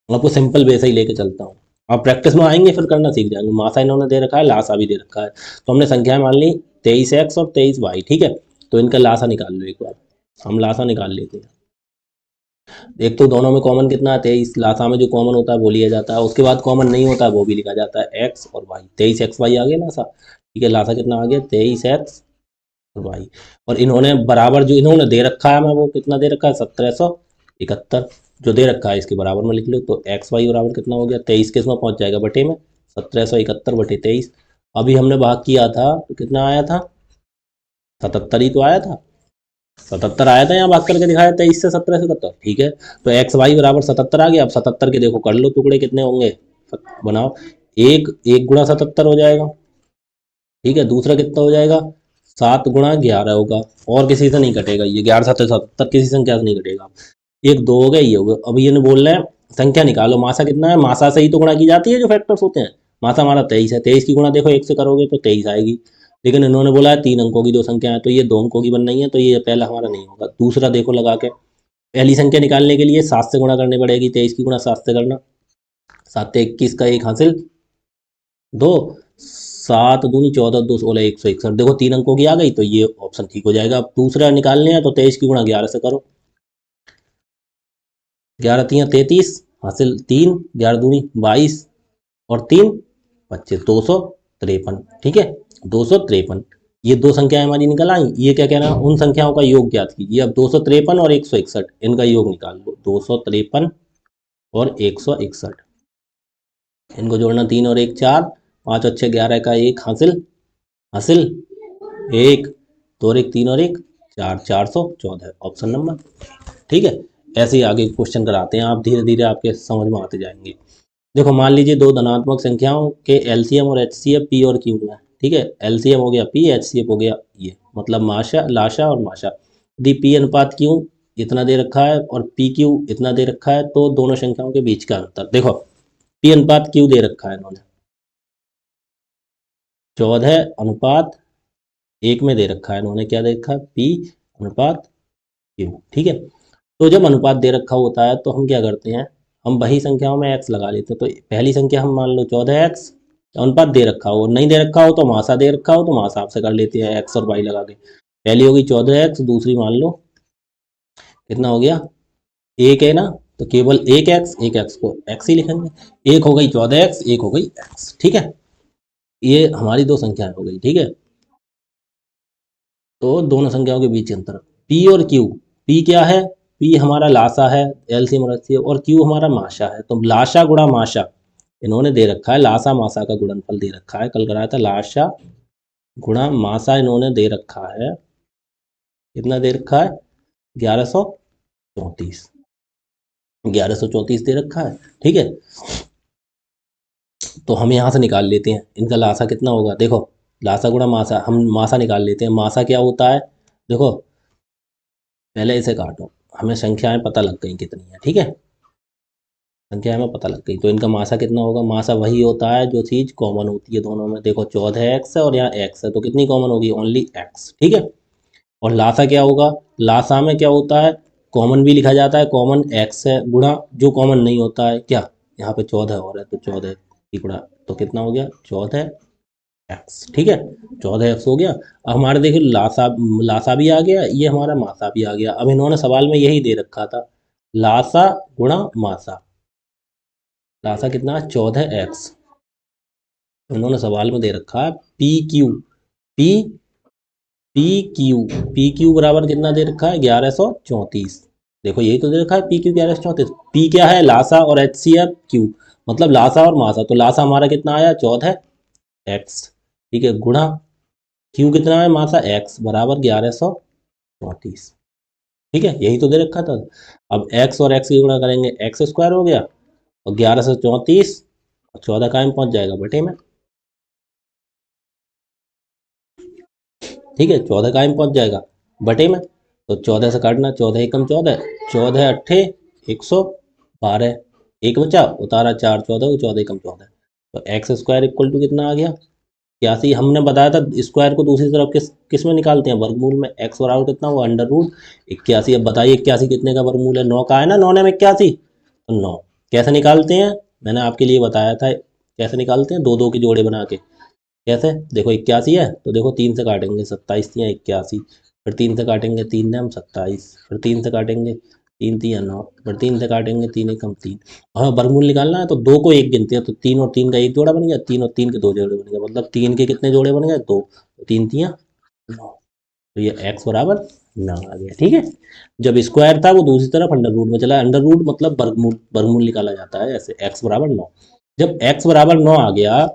आपको सिंपल वे से ही लेके चलता हूँ, आप प्रैक्टिस में आएंगे फिर करना सीख जाएंगे। मासा इन्होंने दे रखा है, लासा भी दे रखा है, तो हमने संख्याएं मान ली 23x और 23y। ठीक है, तो इनका लासा निकाल लो एक बार, हम लासा निकाल लेते हैं। एक तो दोनों में कॉमन कितना है 23, लासा में जो कॉमन होता है वो लिया जाता है, उसके बाद कॉमन नहीं होता है वो भी लिखा जाता है x और y, 23xy आ गया लासा। ठीक है, लासा कितना आ गया 23x और y, और इन्होंने बराबर जो इन्होंने दे रखा है हमें वो कितना दे रखा है 1771, जो दे रखा है इसके बराबर में लिख लो, तो एक्स वाई बराबर कितना हो गया 23 किस में पहुंच जाएगा बटे में, 1771/23। अभी हमने भाग किया था तो कितना आया था 77 ही तो आया था, 77 आया था, यहाँ भाग करके दिखाया 23 से 1771। ठीक है, तो एक्स वाई बराबर 77 आ गया। अब 77 के देखो कर लो टुकड़े कितने होंगे, बनाओ, एक 1 × 77 हो जाएगा। ठीक है, दूसरा कितना हो जाएगा 7 × 11 होगा, और किसी से नहीं कटेगा ये, 11 7 77 किसी संख्या से नहीं कटेगा। एक 2 हो गया, ये हो गया। अब ये ने बोल रहे हैं संख्या निकालो, मासा कितना है, मासा से ही तो गुणा की जाती है जो फैक्टर्स होते हैं। मासा हमारा 23 है, 23 की गुणा देखो 1 से करोगे तो 23 आएगी, लेकिन इन्होंने बोला है 3 अंकों की 2 संख्या है, तो ये 2 अंकों की बन रही है, तो ये पहला हमारा नहीं होगा। दूसरा देखो लगा के, पहली संख्या निकालने के लिए 7 से गुणा करनी पड़ेगी, 23 की गुणा 7 से करना, 7 21 का 1 हासिल 2, 7 दूनी 14 2 16 161, देखो 3 अंकों की आ गई, तो ये ऑप्शन ठीक हो जाएगा। अब दूसरा निकालने हैं तो 23 की गुणा 11 से करो, 11 3 33 हासिल 3, 11 दूनी 22 और 3 25 253। ठीक है, 253, ये दो संख्याएं हमारी निकल आई। ये क्या कह रहा है, उन संख्याओं का योग ज्ञात कीजिए। अब 253 और 161 इनका योग निकाल लो, 253 और 161 इनको जोड़ना, 3 और 1 4, 5 और 6 11 का 1 हासिल हासिल 1, 2 और 1 3 और 1 4, 414 ऑप्शन नंबर। ठीक है, ऐसे ही आगे क्वेश्चन कराते हैं, आप धीरे धीरे आपके समझ में आते जाएंगे। देखो मान लीजिए दो धनात्मक संख्याओं के एलसीएम और एचसीएफ पी और क्यू में। ठीक है, एलसीएम हो गया पी, एचसीएफ हो गया ये, मतलब माशा लाशा और माशा। यदि पी अनुपात क्यू इतना दे रखा है और पी क्यू इतना दे रखा है, तो दोनों संख्याओं के बीच का अंतर देखो, पी अनुपात क्यू दे रखा है इन्होंने 14:1 में दे रखा है इन्होंने, क्या दे रखा है पी अनुपात क्यू। ठीक है, तो जब अनुपात दे रखा होता है तो हम क्या करते हैं, हम वही संख्याओं में x लगा लेते हैं। तो पहली संख्या हम मान लो 14x, अनुपात दे रखा हो, नहीं दे रखा हो तो मासा दे रखा हो तो मासा आपसे कर लेते हैं x और y लगा के। पहली होगी 14x, दूसरी मान लो कितना हो गया, एक है ना, तो केवल एक x को x ही लिखेंगे। एक हो गई 14x, एक हो गई x। ठीक है, ये हमारी दो संख्याएं हो गई। ठीक है, तो दोनों संख्याओं के बीच अंतर, p और q, p क्या है पी हमारा लासा है, एलसीएम और एचसीएफ, और क्यू हमारा माशा है। तो लाशा गुणा माशा इन्होंने दे रखा है, लासा मासा का गुणनफल दे रखा है, कल कराया था। लाशा गुणा मासा इन्होंने दे रखा है, कितना दे रखा है? 1134, 1134 दे रखा है, ठीक है। तो हम यहाँ से निकाल लेते हैं इनका लासा कितना होगा। देखो लासा गुणा मासा, हम मासा निकाल लेते हैं। मासा क्या होता है, देखो पहले इसे काटो, हमें संख्याएं पता लग गई कितनी है, ठीक है, संख्या हमें पता लग गई। तो इनका मासा कितना होगा, मासा वही होता है जो चीज़ कॉमन होती है दोनों में। देखो 14x है और यहाँ x है, तो कितनी कॉमन होगी, ओनली x, ठीक है। और लासा क्या होगा, लासा में क्या होता है, कॉमन भी लिखा जाता है, कॉमन x है गुणा जो कॉमन नहीं होता है, क्या यहाँ पे 14 और है, तो 14 की गुणा, तो कितना हो गया 14x, ठीक है, 14x हो गया। अब हमारे देखिए लासा, लासा भी आ गया, ये हमारा मासा भी आ गया। अब इन्होंने सवाल में यही दे रखा था, लासा गुणा मासा, लासा कितना 14x, इन्होंने सवाल में दे रखा है P Q, P P Q, P Q बराबर कितना दे रखा है 1134। देखो यही तो दे रखा है पी क्यू 1134। पी क्या है, लासा, और एच सी एफ क्यू, मतलब लासा और मासा। तो लासा हमारा कितना आया 14x, ठीक है, गुणा क्यू कितना है मासा x, बराबर 1134, ठीक है, यही तो दे रखा था। अब x और x की गुणा करेंगे, एक्स स्क्वायर हो गया और 1134 और 14 कायम पहुंच जाएगा बटे में, ठीक है, 14 कायम पहुंच जाएगा बटे में। तो 14 से काटना, 14 एकम 14, 14 अट्ठे 112, एक बचा उतारा 4, 14 14 एकम 14, तो एक्स स्क्वायर इक्वल टू कितना आ गया 81। हमने बताया था स्क्वायर को दूसरी तरफ किस में निकालते हैं, वर्गमूल में। एक्स बराबर कितना हुआ अंडर रूट 81। अब बताइए 81 कितने का वर्गमूल है, 9 का है ना, 9 ने 81, तो 9 कैसे निकालते हैं, मैंने आपके लिए बताया था कैसे निकालते हैं, दो दो के जोड़े बना के। कैसे, देखो 81 है तो देखो 3 से काटेंगे, 27 या 81, फिर 3 से काटेंगे, 3 ने हम 27, फिर 3 से काटेंगे, 3 3 9, फिर 3 से काटेंगे, 3 1 हम 3। और हमें वर्गमूल निकालना है तो दो को एक गिनते हैं, तो 3 और 3 का एक जोड़ा बन गया, 3 और 3 के दो जोड़े बन गए, मतलब 3 के कितने जोड़े बन गए, दो, तो 3 3 9, तो ये x बराबर 9 आ गया, ठीक है। जब स्क्वायर था वो दूसरी तरफ अंडर रूट में चला, अंडर रूट मतलब वर्गमूल, वर्गमूल निकाला जाता है ऐसे, x बराबर 9। जब x बराबर 9 आ गया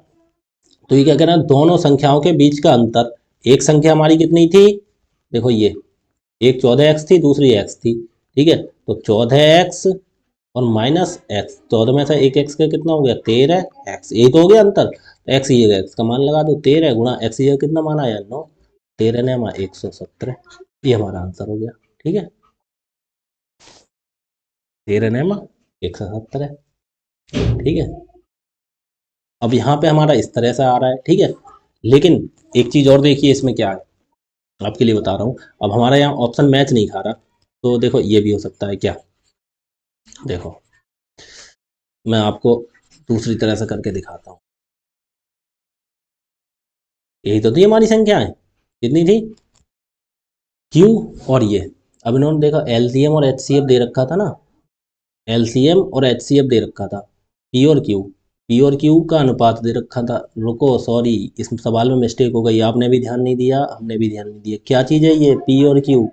तो ये क्या कहना है, दोनों संख्याओं के बीच का अंतर, एक संख्या हमारी कितनी थी, देखो ये एक 14x थी, दूसरी x थी, ठीक है, तो 14x और माइनस x, 14 में से एक x का कितना हो गया 13x, एक हो गया अंतर, तो x ये x का मान लगा दो, 13 गुणा x ये कितना मान आया 9, 13 ने हमारा 117, ये हमारा आंसर हो गया, ठीक है, 13 ने हमारा 117 है, ठीक है। अब यहाँ पे हमारा इस तरह से आ रहा है, ठीक है, लेकिन एक चीज़ और देखिए इसमें क्या है, आपके लिए बता रहा हूँ। अब हमारा यहाँ ऑप्शन मैच नहीं खा रहा, तो देखो ये भी हो सकता है क्या, देखो मैं आपको दूसरी तरह से करके दिखाता हूँ। यही तो थी हमारी संख्या है, कितनी थी Q और ये। अब इन्होंने देखा LCM और HCF दे रखा था ना, LCM और HCF दे रखा था, P और Q, P और Q का अनुपात दे रखा था। रुको सॉरी, इस सवाल में मिस्टेक हो गई, आपने भी ध्यान नहीं दिया, हमने भी ध्यान नहीं दिया। क्या चीज़ है ये P और Q,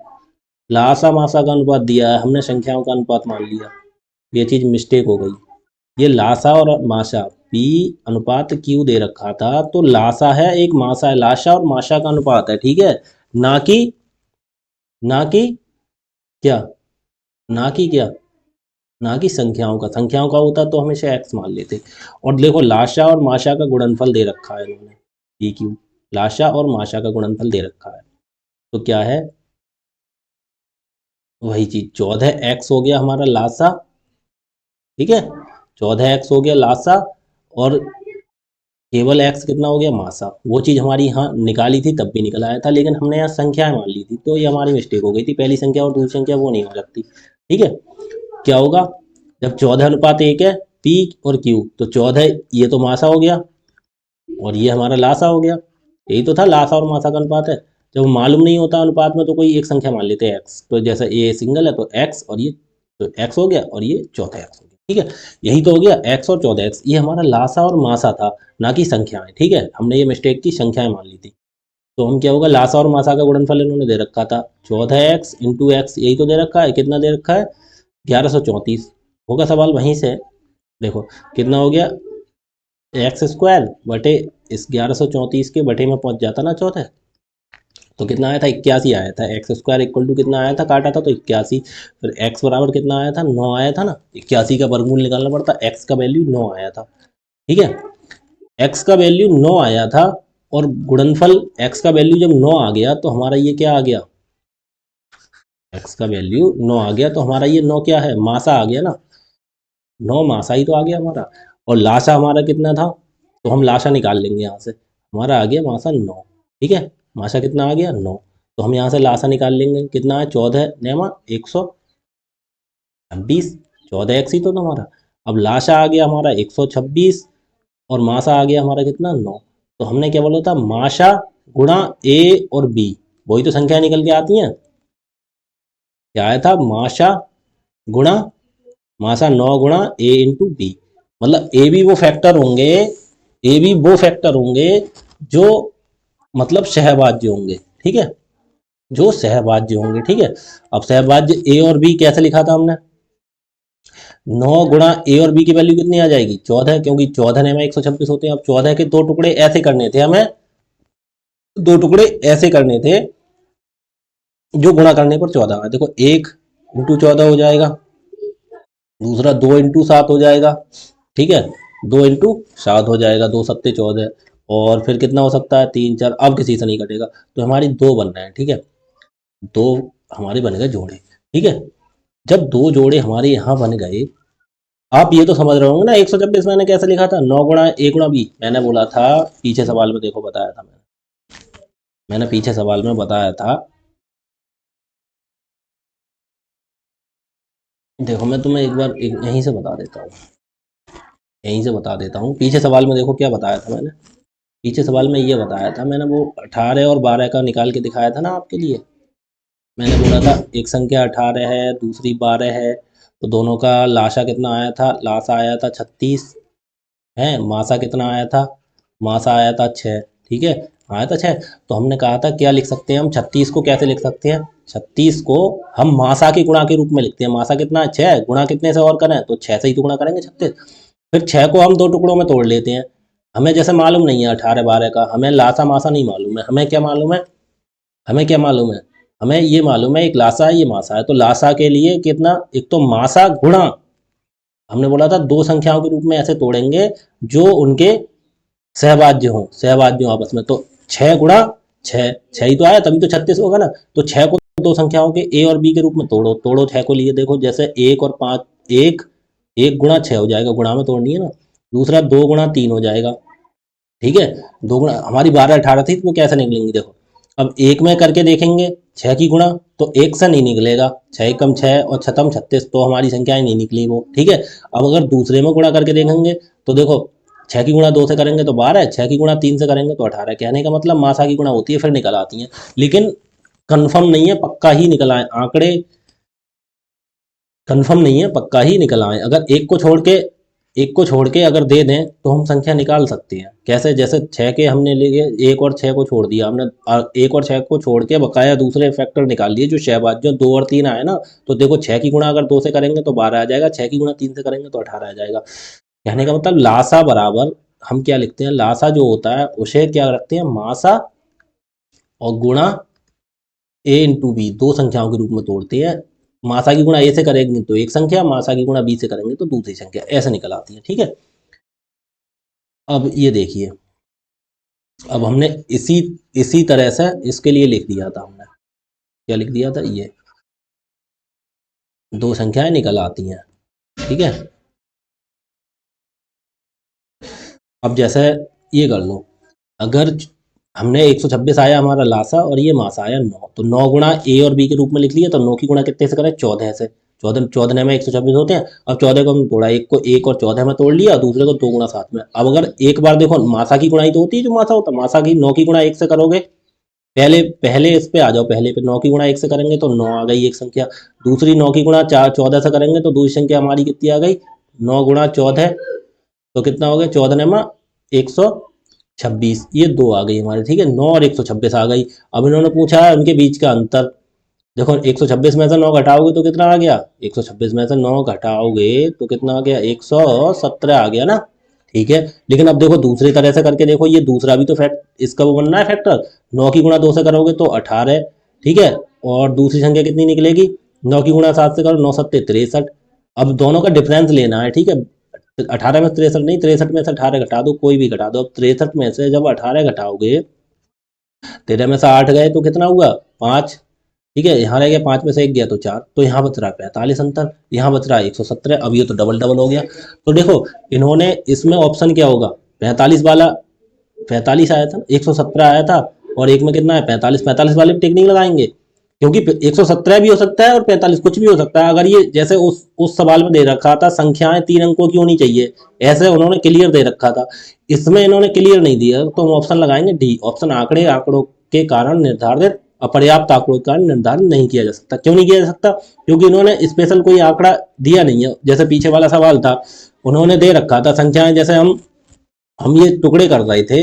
लासा मासा का अनुपात दिया है, हमने संख्याओं का अनुपात मान लिया, ये चीज़ मिस्टेक हो गई। ये लासा और माशा, P अनुपात Q दे रखा था, तो लासा है एक मासा है, लाशा और माशा का अनुपात है, ठीक है, ना कि ना कि क्या, ना कि क्या, ना कि संख्याओं का। संख्याओं का होता तो हमेशा x मान लेते। और देखो लाशा और माशा का गुणनफल दे रखा है इन्होंने, पी क्यू, लाशा और माशा का गुणनफल दे रखा है, तो क्या है वही चीज, 14x हो गया हमारा लाशा, ठीक है, 14x हो गया लाशा, और केवल x कितना हो गया मासा। वो चीज़ हमारी यहाँ निकाली थी तब भी निकल आया था, लेकिन हमने यहाँ संख्याएं मान ली थी, तो ये हमारी मिस्टेक हो गई थी, पहली संख्या और दूसरी संख्या वो नहीं हो सकती, ठीक है। क्या होगा, जब 14:1 है P और Q, तो 14 ये तो मासा हो गया और ये हमारा लासा हो गया, यही तो था लासा और मासा का अनुपात है। जब मालूम नहीं होता अनुपात में तो कोई एक संख्या मान लेते हैं x, तो जैसे ये सिंगल है तो x, और ये तो x हो गया और ये 14x हो गया, ठीक है, यही तो हो गया x और 14x, ये हमारा लासा और मासा था, ना कि संख्याएं, ठीक है, हमने ये मिस्टेक की, संख्याएं मान ली थी। तो हम क्या होगा, लासा और मासा का गुणनफल इन्होंने दे रखा था 14x इंटू एक्स, यही तो दे रखा है। कितना दे रखा है, 1134 होगा। सवाल वहीं से देखो कितना हो गया, एक्स स्क्वायर बटे इस 1134 के बटे में पहुंच जाता ना 14, तो कितना आया था, 81 आया था। एक्स स्क्वायर इक्वल टू कितना आया था, काटा था तो 81, फिर एक्स बराबर कितना आया था, 9 आया था ना। 81 का वर्गमूल निकालना पड़ता, एक्स का वैल्यू 9 आया था। ठीक है, एक्स का वैल्यू 9 आया था और गुणनफल एक्स का वैल्यू जब 9 आ गया तो हमारा ये क्या आ गया, एक्स का वैल्यू 9 आ गया तो हमारा ये 9 क्या है, मासा आ गया ना। 9 मासा ही तो आ गया हमारा। और लाशा हमारा कितना था, तो हम लाशा निकाल लेंगे यहाँ से। हमारा आ गया मासा 9। ठीक है, मासा कितना आ गया 9, तो हम यहाँ से लाशा निकाल लेंगे। कितना है, 14 नेमा 126, 14x ही तो था हमारा। अब लाशा आ गया हमारा 126 और मासा आ गया हमारा कितना, 9। तो हमने क्या बोला था, माशा गुणा ए और बी, वही तो संख्या निकल के आती हैं। क्या आया था, माशा गुणा मासा 9 गुणा ए इंटू बी, मतलब ए बी वो फैक्टर होंगे, ए बी वो फैक्टर होंगे जो मतलब सहभाज्य होंगे। ठीक है, जो सहभाज्य होंगे। ठीक है, अब सहभाज्य ए और बी कैसे लिखा था हमने, 9 गुणा ए और बी की वैल्यू कितनी आ जाएगी, 14, क्योंकि 14 में 126 होते हैं। अब 14 के दो टुकड़े ऐसे करने थे हमें, दो टुकड़े ऐसे करने थे जो गुणा करने पर 14 है। देखो 1 इंटू 14 हो जाएगा, दूसरा 2 इंटू 7 हो जाएगा। ठीक है, 2 इंटू 7 हो जाएगा, 2 सत्ते 14, और फिर कितना हो सकता है, 3 4, अब किसी से नहीं कटेगा तो हमारी 2 बन रहे हैं। ठीक है, 2 हमारे बन गए जोड़े। ठीक है, जब 2 जोड़े हमारे यहाँ बन गए, आप ये तो समझ रहे होंगे ना 126 मैंने कैसे लिखा था, 9 गुणा ए गुणा बी। मैंने बोला था पीछे सवाल में, देखो बताया था मैंने पीछे सवाल में बताया था। देखो मैं तुम्हें एक बार यहीं से बता देता हूँ, यहीं से बता देता हूँ। पीछे सवाल में देखो क्या बताया था मैंने, पीछे सवाल में ये बताया था मैंने, वो 18 और 12 का निकाल के दिखाया था ना आपके लिए। मैंने बोला था एक संख्या 18 है, दूसरी 12 है, तो दोनों का लाशा कितना आया था, लाशा आया था 36 है, मासा कितना आया था, मासा आया था 6। ठीक है, आया था 6। तो हमने कहा था क्या लिख सकते हैं हम, 36 को कैसे लिख सकते हैं, 36 को हम मासा के गुणा के रूप में लिखते हैं। मासा कितना है, 6, गुणा कितने से और करें, तो 6 से ही तो गुणा करेंगे 36। फिर 6 को हम दो टुकड़ों में तोड़ लेते हैं। हमें जैसे मालूम नहीं है 18 12 का, हमें लासा मासा नहीं मालूम है, हमें क्या मालूम है, हमें क्या मालूम है, हमें ये मालूम है एक लासा है, ये मासा है। तो लासा के लिए कितना, एक तो मासा गुणा, हमने बोला था दो संख्याओं के रूप में ऐसे तोड़ेंगे जो उनके सहभाज्य हों, सहभाज्य हों आपस में। तो 6 गुणा 6, 6 ही तो आया तभी तो 36 होगा ना। तो 6 को दो संख्याओं के ए और बी के रूप में तोड़ो, तोड़ो 6 को लिए, देखो जैसे 1 और 5, 1 1 गुणा 6 हो जाएगा, गुणा में तोड़नी है ना। दूसरा 2 गुणा 3 हो जाएगा। ठीक है, 2 गुणा, हमारी 12 18 थी तो वो कैसे निकलेंगी, देखो अब एक में करके देखेंगे 6 की गुणा, तो एक से नहीं निकलेगा, 6 कम 6 और छतम 36, तो हमारी संख्याएं नहीं निकली वो। ठीक है, अब अगर दूसरे में गुणा करके देखेंगे तो देखो 6 की गुणा 2 से करेंगे तो 12, 6 की गुणा 3 से करेंगे तो 18। कहने का मतलब मासा की गुणा होती है फिर निकल आती है, लेकिन कंफर्म नहीं है, पक्का ही निकल आए आंकड़े, कंफर्म नहीं है, पक्का ही निकल आए। अगर एक को छोड़ के अगर दे दें तो हम संख्या निकाल सकते हैं। कैसे, जैसे 6 के हमने लिए, 1 और 6 को छोड़ दिया हमने, 1 और 6 को छोड़ के बकाया दूसरे फैक्टर निकाल लिए जो शहबाज, जो 2 और 3 आए ना। तो देखो 6 की गुणा अगर 2 से करेंगे तो 12 आ जाएगा, 6 की गुणा 3 से करेंगे तो 18 आ जाएगा। कहने का मतलब लासा बराबर हम क्या लिखते हैं, लासा जो होता है उसे क्या रखते हैं, मासा और गुणा ए इंटू बी, दो संख्याओं के रूप में तोड़ते हैं। मासा की गुणा ए से करेंगे तो एक संख्या, मासा की गुणा बी से करेंगे तो दूसरी संख्या, ऐसे निकल आती है। ठीक है, अब ये देखिए, अब हमने इसी इसी तरह से इसके लिए लिख दिया था हमने, क्या लिख दिया था, ये दो संख्याएं निकल आती हैं। ठीक है, अब जैसे ये कर लो, अगर हमने 126 आया हमारा लासा और ये मासा आया 9, तो 9 गुणा ए और बी के रूप में लिख लिया। तो 9 की गुणा कितने से करें, 14 से। 14 में 126 होते हैं। अब 14 को हम तोड़ा, एक को 1 और 14 में तोड़ लिया, दूसरे को 2 गुणा 7 में। अब अगर एक बार देखो मासा की गुणाई तो होती है, जो मासा होता है, मासा की 9 की गुणा 1 से करोगे, पहले पहले इस पे आ जाओ, पहले पे 9 की गुणा 1 से करेंगे तो 9 आ गई एक संख्या। दूसरी 9 की गुणा 14 से करेंगे तो दूसरी संख्या हमारी कितनी आ गई, 9 गुणा 14, तो कितना हो गया, 14 में 100 26, ये 2 आ गई हमारे, ठीक है। 9 और 126 आ गई। अब इन्होंने पूछा है उनके बीच का अंतर। देखो 126 में से 9 घटाओगे तो कितना आ गया, 126 में से 9 घटाओगे तो कितना आ गया, 117 आ गया ना, ठीक है। लेकिन अब देखो दूसरी तरह से करके देखो, ये दूसरा भी तो फैक्ट, इसका वो बनना है फैक्टर। 9 की गुणा 2 से करोगे तो 18, ठीक है। और दूसरी संख्या कितनी निकलेगी, 9 की गुणा 7 से करो, 9 सत्ते 63। अब दोनों का डिफरेंस लेना है, ठीक है। 18 में 63 नहीं, 63 में से 18 घटा दो, कोई भी घटा दो। अब 63 में से जब 18 घटाओगे, 13 में से 8 गए तो कितना हुआ, 5, ठीक है। यहाँ रह गया 5 में से 1 गया तो 4, तो यहाँ बच रहा है 45 अंतर, यहाँ बच रहा है 117। अब ये तो डबल डबल हो गया। तो देखो इन्होंने इसमें ऑप्शन क्या होगा, 45 वाला, 45 आया था, 117 आया था, और एक में कितना है 45, 45 वाले पे टिक नहीं लगाएंगे, क्योंकि 117 भी हो सकता है और 45 कुछ भी हो सकता है। अगर ये जैसे उस सवाल में दे रखा था संख्याएं 3 अंकों की होनी चाहिए, ऐसे उन्होंने क्लियर दे रखा था, इसमें इन्होंने क्लियर नहीं दिया, तो हम ऑप्शन लगाएंगे डी ऑप्शन। आंकड़ों के कारण निर्धारित, अपर्याप्त आंकड़ों के कारण निर्धारित नहीं किया जा सकता। क्यों नहीं किया जा सकता, क्योंकि इन्होंने स्पेशल कोई आंकड़ा दिया नहीं है। जैसे पीछे वाला सवाल था, उन्होंने दे रखा था संख्याएं, जैसे हम ये टुकड़े कर रहे थे,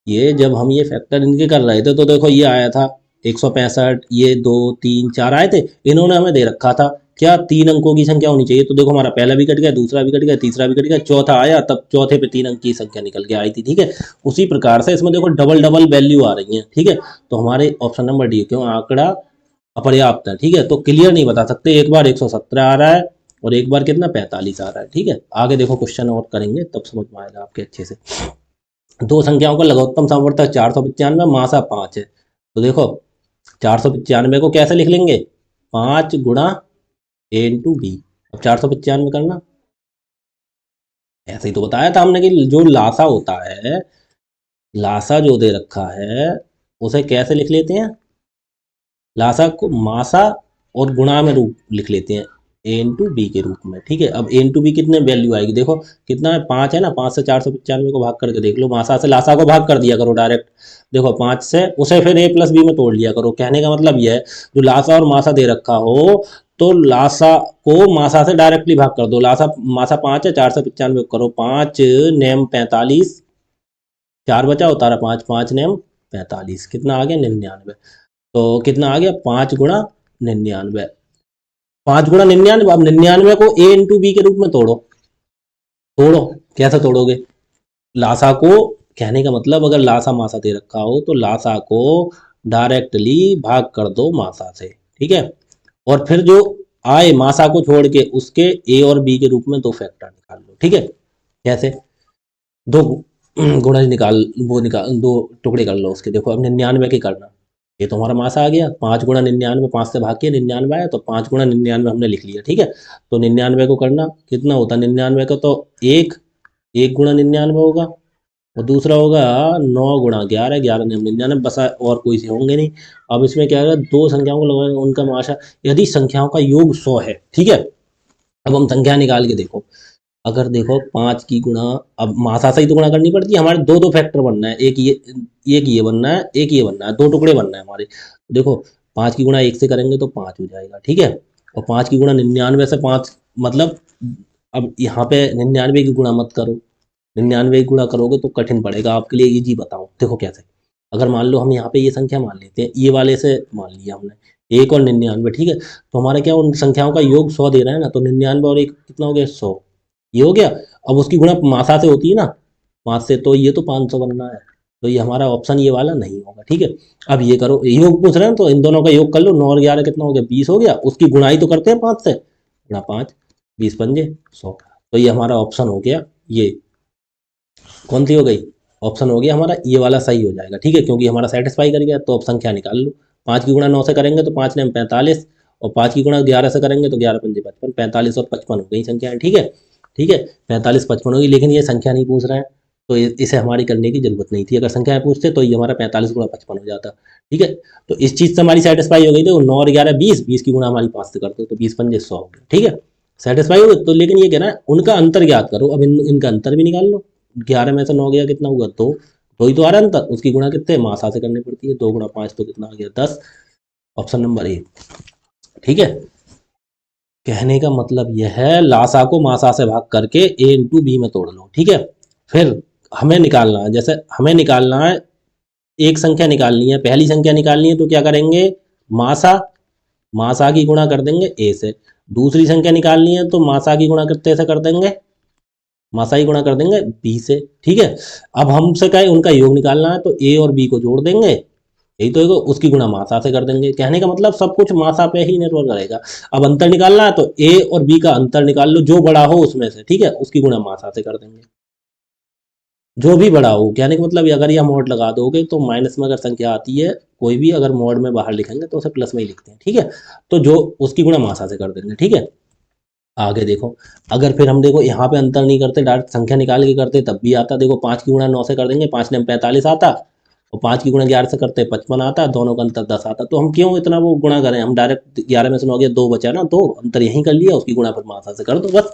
ये जब हम ये फैक्टर इनके कर रहे थे तो देखो ये आया था 165, ये 2 3 4 आए थे। इन्होंने हमें दे रखा था क्या, 3 अंकों की संख्या होनी चाहिए, तो देखो हमारा पहला भी कट गया, दूसरा भी कट गया, तीसरा भी कट गया, चौथा आया, तब चौथे पे 3 अंक की संख्या निकल के आई थी, ठीक है। उसी प्रकार से इसमें देखो डबल डबल वैल्यू आ रही है, ठीक है। तो हमारे ऑप्शन नंबर डी, क्यों, आंकड़ा अपर्याप्त है, ठीक है। तो क्लियर नहीं बता सकते, एक बार 117 आ रहा है और एक बार कितना 45 आ रहा है, ठीक है। आगे देखो क्वेश्चन और करेंगे तब समझ में आएगा आपके अच्छे से। दो संख्याओं का लघुत्तम समवर्तक 495, मासा 5 है। तो देखो 495 को कैसे लिख लेंगे, 5 गुणा ए इंटू बी। अब 495 करना, ऐसे ही तो बताया था हमने कि जो लासा होता है, लासा जो दे रखा है उसे कैसे लिख लेते हैं, लासा को मासा और गुणा में रूप लिख लेते हैं, ए इंटू बी के रूप में, ठीक है। अब ए इंटू बी कितने वैल्यू आएगी, देखो कितना है, 5 है ना, 5 से 495 को भाग करके देख लो, मासा से लासा को भाग कर दिया करो डायरेक्ट। देखो 5 से उसे फिर ए प्लस बी में तोड़ लिया करो। कहने का मतलब यह है, जो लासा और मासा दे रखा हो तो लासा को मासा से डायरेक्टली भाग कर दो। लासा मासा 5 है, 495 करो, 5 नेम 45, 4 बचा, उतारा 5, 5 नेम 45, कितना आ गया 99। तो कितना आ गया, 5 गुणा 99, 5 गुणा 99। अब 99 को ए इंटू बी के रूप में तोड़ो, तोड़ो कैसे तोड़ोगे, लासा को, कहने का मतलब अगर लासा मासा दे रखा हो तो लासा को डायरेक्टली भाग कर दो मासा से, ठीक है। और फिर जो आए मासा को छोड़ के उसके ए और बी के रूप में दो फैक्टर निकाल लो, ठीक है। कैसे, दो गुणा निकाल, वो निकाल, दो टुकड़े कर लो उसके। देखो अब 99 के करना, ये तो हमारा मासा आ गया, 5 गुणा 99, 5 से भाग के 99 आया, तो 5 गुणा 99 हमने लिख लिया, ठीक है। तो 99 को करना, कितना होता है 99 का, तो एक, 1 गुणा 99 होगा, और दूसरा होगा 9 गुणा 11, 11 99 बसा, और कोई से होंगे नहीं। अब इसमें क्या है, दो संख्याओं को लगाएंगे उनका माशा, यदि संख्याओं का योग 100 है, ठीक है। अब हम संख्या निकाल के देखो, अगर देखो 5 की गुणा, अब मासा से ही तो गुणा करनी पड़ती है, हमारे दो दो फैक्टर बनना है, एक ये बनना है, एक ये बनना है, दो टुकड़े बनना है हमारे। देखो 5 की गुणा 1 से करेंगे तो 5 हो जाएगा, ठीक है। और 5 की गुणा 99 से 5, मतलब अब यहाँ पे 99 की गुणा मत करो, 99 की गुणा करोगे तो कठिन पड़ेगा आपके लिए, इजी बताओ देखो कैसे। अगर मान लो हम यहाँ पे ये संख्या मान लेते हैं, ये वाले से मान लिया हमने 1 और 99, ठीक है। तो हमारा क्या, उन संख्याओं का योग 100 दे रहा है ना, तो 99 और 1 कितना हो गया, 100, ये हो गया। अब उसकी गुणा मासा से होती है ना, 5 से, तो ये तो 500 बनना है, तो ये हमारा ऑप्शन ये वाला नहीं होगा, ठीक है। अब ये करो, योग पूछ रहे हैं तो इन दोनों का योग कर लो, 9 और 11 कितना हो गया, 20 हो गया। उसकी गुणाई तो करते हैं 5 से, गुणा 5, 20 पंजे 100, तो ये हमारा ऑप्शन हो गया, ये कौन सी हो गई, ऑप्शन हो गया हमारा ये वाला सही हो जाएगा, ठीक है, क्योंकि हमारा सेटिस्फाई कर गया। तो अब संख्या निकाल लो, 5 की गुणा 9 से करेंगे तो 5 ने 45, और 5 की गुणा 11 से करेंगे तो 11 पंजे 55, 45 और 55 हो गई संख्या, ठीक है, ठीक है। 45 55 होगी, लेकिन ये संख्या नहीं पूछ रहे हैं, तो इसे हमारी करने की जरूरत नहीं थी। अगर संख्या पूछते तो ये हमारा 45 गुणा 55 हो जाता, ठीक है। तो इस चीज से हमारी सेटिस्फाई हो गई, तो 9 और 11 20, 20 की गुणा हमारी 5 से कर दो तो 20 पंजे 100 हो गया, ठीक है, सेटिस्फाई हो गई। तो लेकिन ये कह रहा है उनका अंतर ज्ञात करो, अब इनका अंतर भी निकाल लो। 11 में से 9 गया कितना हुआ, 2, 2 ही तो आ रहा है अंतर, उसकी गुणा कितने मासा से करनी पड़ती है, 2 गुणा 5 तो कितना आ गया 10, ऑप्शन नंबर ए, ठीक है। कहने का मतलब यह है, लासा को मासा से भाग करके ए इंटू बी में तोड़ लो, ठीक है। फिर हमें निकालना है, जैसे हमें निकालना है, एक संख्या निकालनी है, पहली संख्या निकालनी है, तो क्या करेंगे, मासा मासा की गुणा कर देंगे ए से। दूसरी संख्या निकालनी है तो मासा की गुणा करते ऐसे कर देंगे, मासा ही गुणा कर देंगे बी से। ठीक है, अब हमसे कहे उनका योग निकालना है तो ए और बी को जोड़ देंगे, यही तो है, उसकी गुणा मासा से कर देंगे। कहने का मतलब सब कुछ मासा पे ही निर्भर करेगा। अब अंतर निकालना है तो ए और बी का अंतर निकाल लो, जो बड़ा हो उसमें से, ठीक है, उसकी गुणा मासा से कर देंगे, जो भी बड़ा हो। कहने का मतलब अगर यह मोड लगा दोगे तो माइनस में अगर संख्या आती है कोई भी, अगर मोड में बाहर लिखेंगे तो उसे प्लस में ही लिखते हैं। ठीक है, तो जो उसकी गुणा मासा से कर देंगे। ठीक है, आगे देखो, अगर फिर हम देखो यहाँ पे अंतर नहीं करते, डायरेक्ट संख्या निकाल के करते तब भी आता। देखो 5 की गुणा 9 से कर देंगे, 5 ने 45 आता, और 5 की गुणा 11 से करते 55 आता, दोनों का अंतर 10 आता। तो हम क्यों इतना वो गुणा करें, हम डायरेक्ट 11 में से 9 गया, 2 बचा ना, तो अंतर यहीं कर लिया, उसकी गुणा फिर मासा से कर दो, बस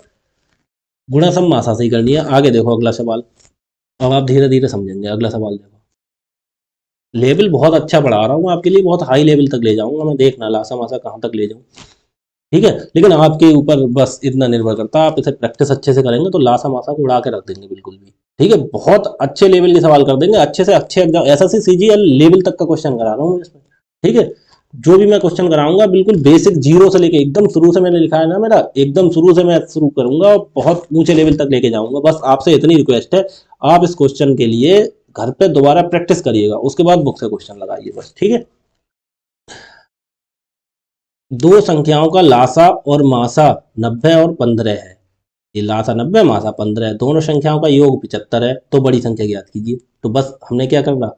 गुणा सब मासा से ही कर लिया। आगे देखो अगला सवाल, अब आप धीरे धीरे समझेंगे। अगला सवाल देखो, लेवल बहुत अच्छा पढ़ा रहा हूँ आपके लिए, बहुत हाई लेवल तक ले जाऊंगा मैं, देखना लासा मासा कहाँ तक ले जाऊँ। ठीक है, लेकिन आपके ऊपर बस इतना निर्भर करता है, आप इसे प्रैक्टिस अच्छे से करेंगे तो लासा मासा को उड़ा के रख देंगे बिल्कुल भी। ठीक है, बहुत अच्छे लेवल के सवाल कर देंगे, अच्छे से अच्छे एग्जाम, एसएससी सीजीएल लेवल तक का क्वेश्चन करा रहा हूँ इसमें। ठीक है, जो भी मैं क्वेश्चन कराऊंगा बिल्कुल बेसिक जीरो से लेके एकदम शुरू से, मैंने लिखा है ना मेरा, एकदम शुरू से मैं शुरू करूंगा और बहुत ऊंचे लेवल तक लेके जाऊंगा। बस आपसे इतनी रिक्वेस्ट है, आप इस क्वेश्चन के लिए घर पे दोबारा प्रैक्टिस करिएगा, उसके बाद बुक से क्वेश्चन लगाइए बस। ठीक है, दो संख्याओं का लासा और मासा 90 और 15 है। ये लासा 90, मासा 15 है, दोनों संख्याओं का योग 75 है, तो बड़ी संख्या ज्ञात कीजिए। तो बस हमने क्या करना,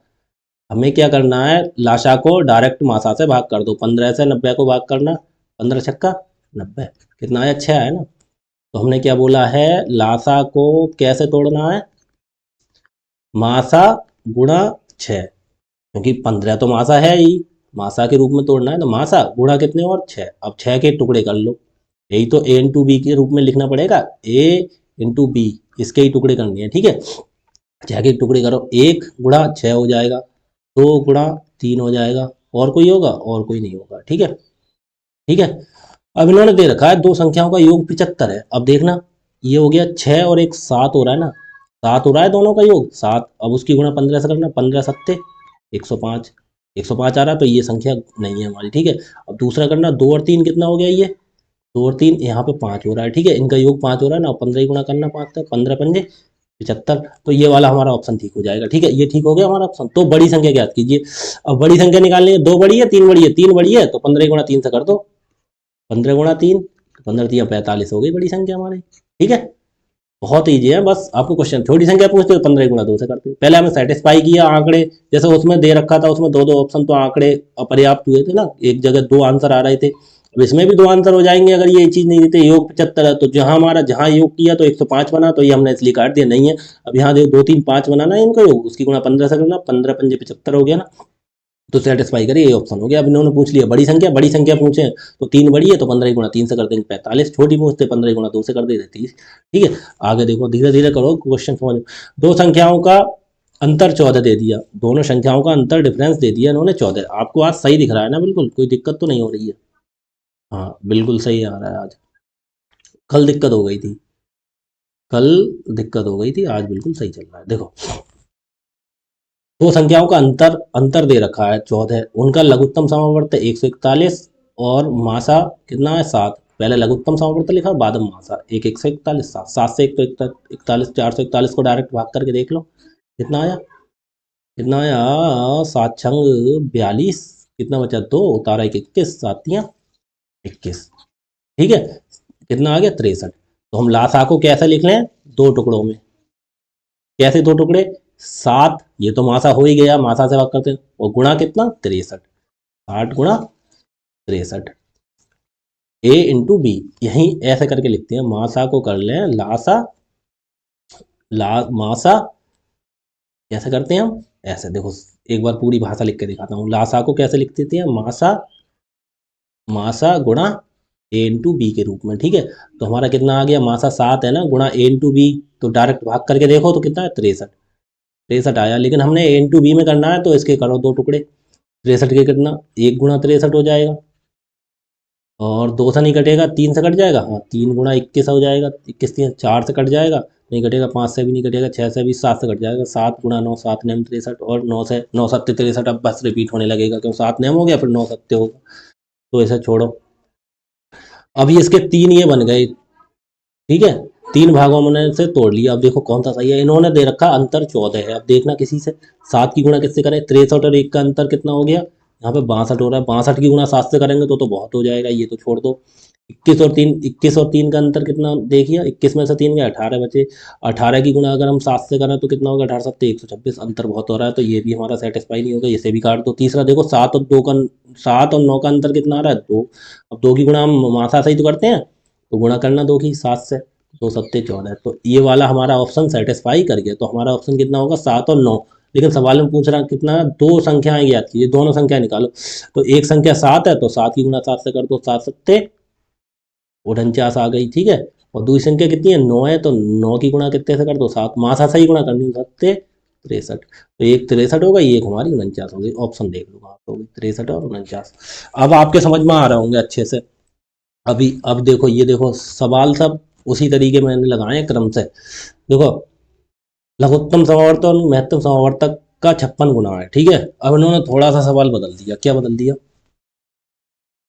हमें क्या करना है, लाशा को डायरेक्ट मासा से भाग कर दो, 15 से 90 को भाग करना, 15 छक्का 90, कितना आया, 6 है ना। तो हमने क्या बोला है, लाशा को कैसे तोड़ना है, मासा गुणा 6, क्योंकि 15 तो मासा है ही, मासा के रूप में तोड़ना है, तो मासा गुणा कितने और 6। अब 6 के टुकड़े कर लो, यही तो ए इंटू बी के रूप में लिखना पड़ेगा, ए इंटू बी, इसके ही टुकड़े करने हैं। ठीक है, 6 के टुकड़े करो, 1 गुणा 6 हो जाएगा, 2 गुणा 3 हो जाएगा, और कोई होगा, और कोई नहीं होगा। ठीक है, ठीक है, अब इन्होंने दे रखा है दो संख्याओं का योग 75 है। अब देखना, ये हो गया 6 और एक 7 हो रहा है ना, 7 हो रहा है दोनों का योग 7, अब उसकी गुणा 15 से करना, 15 सत्ते 105, 105 आ रहा है, तो ये संख्या नहीं है हमारी। ठीक है, अब दूसरा करना, 2 और 3 कितना हो गया, ये 2 और 3 यहाँ पे 5 हो रहा है। ठीक है, इनका योग 5 हो रहा है ना, 15 ही गुणा करना 5 से, 15 पंजे 75, तो ये वाला हमारा ऑप्शन ठीक हो जाएगा। ठीक है, ये ठीक हो गया हमारा ऑप्शन। तो बड़ी संख्या ज्ञात कीजिए। अब बड़ी संख्या निकालनी है, 2 बड़ी है 3 बड़ी है, 3 बड़ी है तो 15 गुणा 3 से कर दो, 15 गुणा 3, 15 3 45 हो गई बड़ी संख्या हमारी। ठीक है, बहुत ईजी है, बस आपको क्वेश्चन छोटी संख्या पूछते हो 15 गुणा 2 से करते, पहले हमें सेटिस्फाई किया आंकड़े, जैसे उसमें दे रखा था, उसमें दो दो ऑप्शन तो आंकड़े अपर्याप्त हुए थे ना, एक जगह 2 आंसर आ रहे थे, अब इसमें भी 2 आंसर हो जाएंगे अगर ये चीज नहीं देते। योग 75 है, तो जहां हमारा जहां योग किया तो 105 बना, तो ये हमने इसलिए काट दिया, नहीं है। अब यहाँ देखो 2 3 5 बनाना है इनका योग, उसकी गुणा 15 से करना, 15 पंजे 75 हो गया ना, तो सेटिस्फाई करिए, ये ऑप्शन हो गया। अब इन्होंने पूछ लिया बड़ी संख्या, बड़ी संख्या पूछे तो 3 बड़ी है तो 15 गुणा 3 से कर देंगे 45, छोटी पूछते 15 गुणा 2 से कर देते 30। ठीक है, आगे देखो, धीरे धीरे करो क्वेश्चन समझो। दो संख्याओं का अंतर 14 दे दिया, दोनों संख्याओं का अंतर डिफरेंस दे दिया इन्होंने 14। आपको आज सही दिख रहा है ना, बिल्कुल कोई दिक्कत तो नहीं हो रही है, हाँ बिल्कुल सही आ रहा है आज। कल दिक्कत हो गई थी, कल दिक्कत हो गई थी, आज बिल्कुल सही चल रहा है। देखो, दो संख्याओं का अंतर अंतर दे रखा है 14, उनका लघुत्तम समावर्त है 141 और मासा कितना है 7। पहले लघुत्तम समावर्त लिखा, बाद में मासा, एक 141, 7 7 से 1 तो 41, 441 को डायरेक्ट भाग करके देख लो कितना आया, कितना आया, 7 छंग 42, कितना बचा 2, उतारा 1 21, 7 तियां 21। ठीक है, कितना आ गया 63। तो हम लासा को कैसे लिख लें, दो टुकड़ों में, कैसे दो टुकड़े, 7, ये तो मासा हो ही गया, मासा से भाग करते हैं, और गुणा कितना 63, 60 गुणा 63, ए इंटू बी, यही ऐसे करके लिखते हैं। मासा को कर लें लासा, मासा कैसे करते हैं हम, ऐसे देखो, एक बार पूरी भाषा लिख के दिखाता हूँ। लासा को कैसे लिख देते हैं, मासा, मासा गुणा ए इंटू बी के रूप में। ठीक है, तो हमारा कितना आ गया, मासा 7 है ना, गुणा ए इंटू बी, तो डायरेक्ट भाग करके देखो तो कितना है 63, 63 आया। लेकिन हमने ए इंटू बी में करना है तो इसके करो दो टुकड़े, 63 के कितना, 1 गुणा 63 हो जाएगा, और 2 से नहीं कटेगा, 3 से कट जाएगा, हाँ 3 गुणा 21 हो जाएगा, 21 3 4 से कट जाएगा, नहीं कटेगा, 5 से भी नहीं कटेगा, 6 से भी, 7 से कट जाएगा, 7 गुणा 9 7 नेम 63, और 9 से 9 7 63, अब बस रिपीट होने लगेगा, क्यों 7 नेम हो गया, फिर 9 सत्य होगा, तो इसे छोड़ो। अब ये इसके 3 ये बन गए, ठीक है, 3 भागों में से तोड़ लिया। अब देखो कौन सा सही है, इन्होंने दे रखा अंतर 14 है, अब देखना किसी से 7 की गुणा किससे करें, 63 और 1 का अंतर कितना हो गया, यहाँ पे 62 हो रहा है, 62 की गुणा 7 से करेंगे तो बहुत हो जाएगा, ये तो छोड़ दो। 21 और 3 का अंतर कितना देखिए, 21 में से 3 गया, 18 बचे, 18 की गुणा अगर हम 7 से करें तो कितना होगा, 18 7 126, अंतर बहुत हो रहा है, तो ये भी हमारा सेटिस्फाई नहीं होगा, इसे भी काट दो। तीसरा देखो 7 और 9 का अंतर कितना आ रहा है, 2, अब 2 की गुणा हम मासा से ही तो करते हैं, तो गुणा करना 2 की 7 से, 2 सत्ते 14, तो ये वाला हमारा ऑप्शन सेटिस्फाई कर गया, तो हमारा ऑप्शन कितना होगा, 7 और 9। लेकिन सवाल में पूछ रहा कितना, 2 संख्याएं ज्ञात कीजिए, दोनों संख्या निकालो, तो एक संख्या 7 है, तो 7 की गुणा 7 से कर दो, 7 सत्ते 49 आ गई, ठीक है, और दूसरी संख्या कितनी है, 9 है, तो 9 की गुणा कितने से कर दो, 7, मासा से ही गुणा करनी, सत्ते 63, तो एक 63 होगा, ये एक हमारी 49 होगी, ऑप्शन देख लो आप लोग, 63 और 49। अब आपके समझ में आ रहे होंगे अच्छे से। अभी अब देखो, ये देखो सवाल सब उसी तरीके मैंने लगाए हैं क्रम से। देखो लघुत्तम समावर्तक और महत्तम समावर्तक का 56 गुना है, ठीक है। अब इन्होंने थोड़ा सा सवाल बदल दिया, क्या बदल दिया,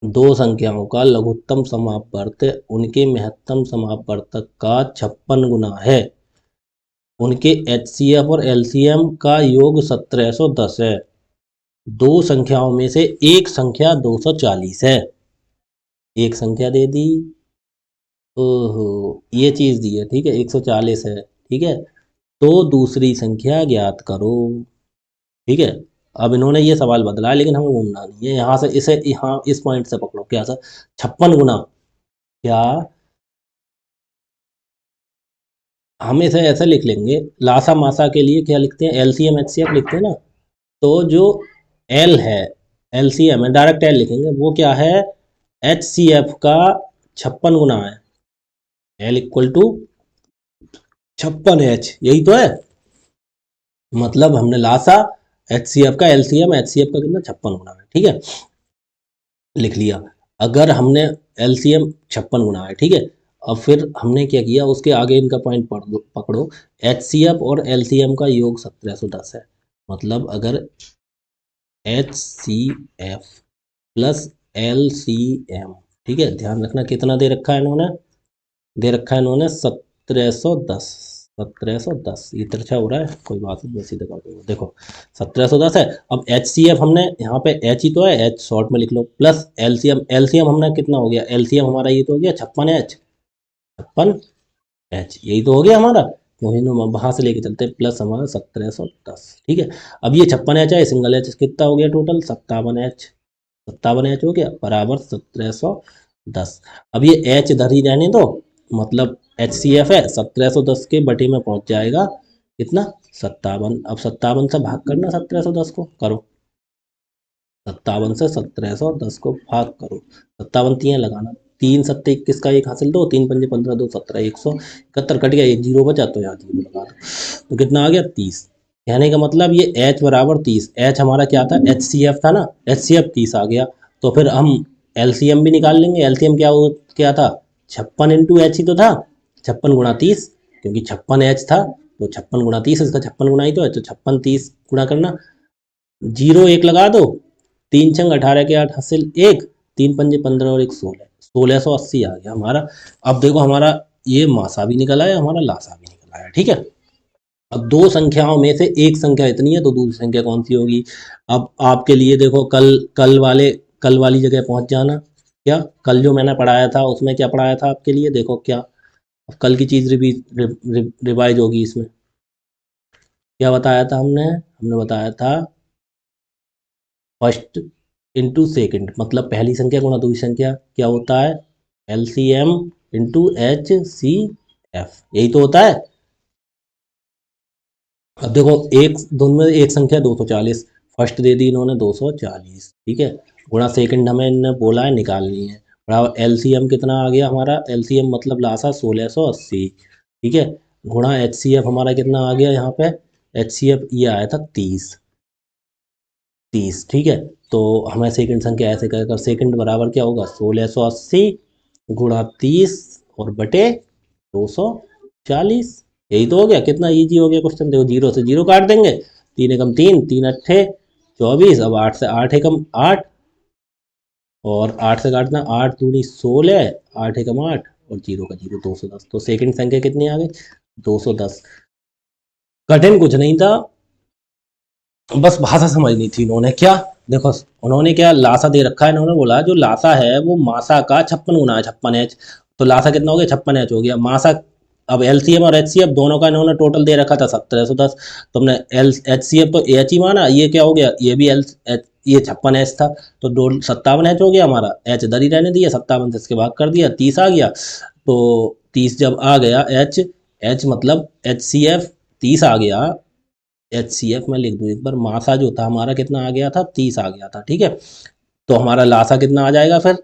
दो संख्याओं का लघुत्तम समापवर्त उनके महत्तम समापवर्तक का 56 गुना है, उनके एचसीएफ और एलसीएम का योग 1710 है, दो संख्याओं में से एक संख्या 240 है, एक संख्या दे दी, ओहो ये चीज दी है, ठीक है, 140 है, ठीक है, तो दूसरी संख्या ज्ञात करो, ठीक है। अब इन्होंने ये सवाल बदला है, लेकिन हमें घूमना नहीं है, यहाँ से इसे, यहाँ इस पॉइंट से पकड़ो, क्या सर, 56 गुना, क्या हम इसे ऐसे लिख लेंगे, लासा मासा के लिए क्या लिखते हैं, एलसीएम एचसीएफ लिखते हैं ना, तो जो एल है, एलसीएम है, डायरेक्ट एल लिखेंगे, वो क्या है, एचसीएफ का 56 गुना है, एल इक्वल टू 56 एच, यही तो है, मतलब हमने लासा एचसीएफ का एलसीएम, एचसीएफ का कितना 56 गुना है, ठीक है, लिख लिया। अगर हमने एलसीएम 56 गुना है, ठीक है, अब फिर हमने क्या किया, उसके आगे इनका पॉइंट पकड़ो, एचसीएफ और एलसीएम का योग 1710 है, मतलब अगर H C F plus L C M, ठीक है, ध्यान रखना कितना दे रखा है इन्होंने, दे रखा है इन्होंने 1710, 1710, ये तिरछा हो रहा है, कोई बात नहीं, मैं सीधा कर दूंगा, देखो 1710 है। अब एच सी एफ हमने यहाँ पे एच ही तो है, एच शॉर्ट में लिख लो, प्लस एलसीएम, एलसीएम हमने कितना हो गया, एलसीएम हमारा ये तो हो गया 56 एच, 56 एच, यही तो हो गया हमारा, क्योंकि वहां से लेके चलते हैं, प्लस हमारा 1710, ठीक है। अब ये 56 एच है, सिंगल एच कितना हो गया टोटल, 57 एच, 57 एच हो गया, बराबर 1710। अब ये एच इधर ही रहने दो, मतलब एच सी एफ है, 1710 के बटे में पहुंच जाएगा कितना, 57, अब 57 से भाग करना 1710 को करो, 57 से 1710 को भाग करो, 57 तीन लगाना, 3 सत्ते 21 का एक हासिल, दो 3 पंजे 15 2 17, 171 कट गया, एक जीरो बचा, तो यहाँ जीरो लगा दो, तो कितना आ गया 30। कहने का मतलब ये h बराबर 30, एच हमारा क्या था, एच सी एफ था ना, एच सी एफ 30 आ गया, तो फिर हम एलसीएम भी निकाल लेंगे, एलसीएम क्या था, 56 इंटू एच ही तो था, 56 गुणा 30, क्योंकि 56 एच था, तो 56 गुणा 30, इसका 56 गुना ही तो है, तो 56 30 गुणा करना, जीरो एक लगा दो, 3 छंग 18 के 8 हासिल एक, 3 पंजे 15 और एक 16, 1680 आ गया हमारा। अब देखो हमारा ये मासा भी निकल आया, हमारा लासा भी निकल आया, ठीक है। अब दो संख्याओं में से एक संख्या इतनी है, तो दूसरी संख्या कौन सी होगी। अब आपके लिए देखो, कल वाली जगह पहुंच जाना, क्या कल जो मैंने पढ़ाया था उसमें क्या पढ़ाया था आपके लिए, देखो क्या, अब कल की चीज रिवाइज होगी इसमें, क्या बताया था हमने, हमने बताया था फर्स्ट इंटू सेकेंड, मतलब पहली संख्या गुणा दूसरी संख्या, क्या होता है, LCM into H C F, यही तो होता है। अब देखो एक दोनों में एक संख्या 240, फर्स्ट दे दी इन्होंने 240, ठीक है, गुणा सेकंड हमें इन्होंने बोला है निकालनी है, बराबर एलसीएम कितना आ गया हमारा, एलसीएम मतलब लासा 1680, ठीक है, गुणा एचसीएफ हमारा कितना आ गया यहाँ पे, एचसीएफ ये आया था 30, 30, ठीक है, तो हमें सेकंड संख्या ऐसे कर सेकंड बराबर क्या होगा 1680 गुणा 30 और बटे 240। यही तो हो गया, कितना इजी हो गया क्वेश्चन। देखो जीरो से जीरो काट देंगे, तीन एकम तीन, तीन अट्ठे 24, अब आठ से आठ एकम आठ, और आठ से काटना, आठ दूनी 16, आठ एकम आठ, और जीरो का जीरो 210। तो सेकंड संख्या कितनी आ गई 210। कठिन कुछ नहीं था, बस भाषा समझनी थी। इन्होंने क्या, देखो उन्होंने क्या लासा दे रखा है, इन्होंने बोला जो लासा है वो मासा का 56 गुना है, 56 H। तो लासा कितना हो गया 56 H हो गया मासा। अब एलसीएम और एचसीएफ दोनों का इन्होंने टोटल दे रखा था 1710, तो हमने एल एचसीएफ तो एच ही माना, ये क्या हो गया ये भी एल एच, ये 56 H था, तो दो 57 H हो गया हमारा। एच दरी रहने दिया, 57 से इसके भाग कर दिया, 30 आ गया। तो 30 जब आ गया एच, एच मतलब एच सी एफ 30 आ गया, एच सी एफ में लिख दूँ एक बार, मासा जो था हमारा कितना आ गया था 30 आ गया था, ठीक है। तो हमारा लासा कितना आ जाएगा फिर,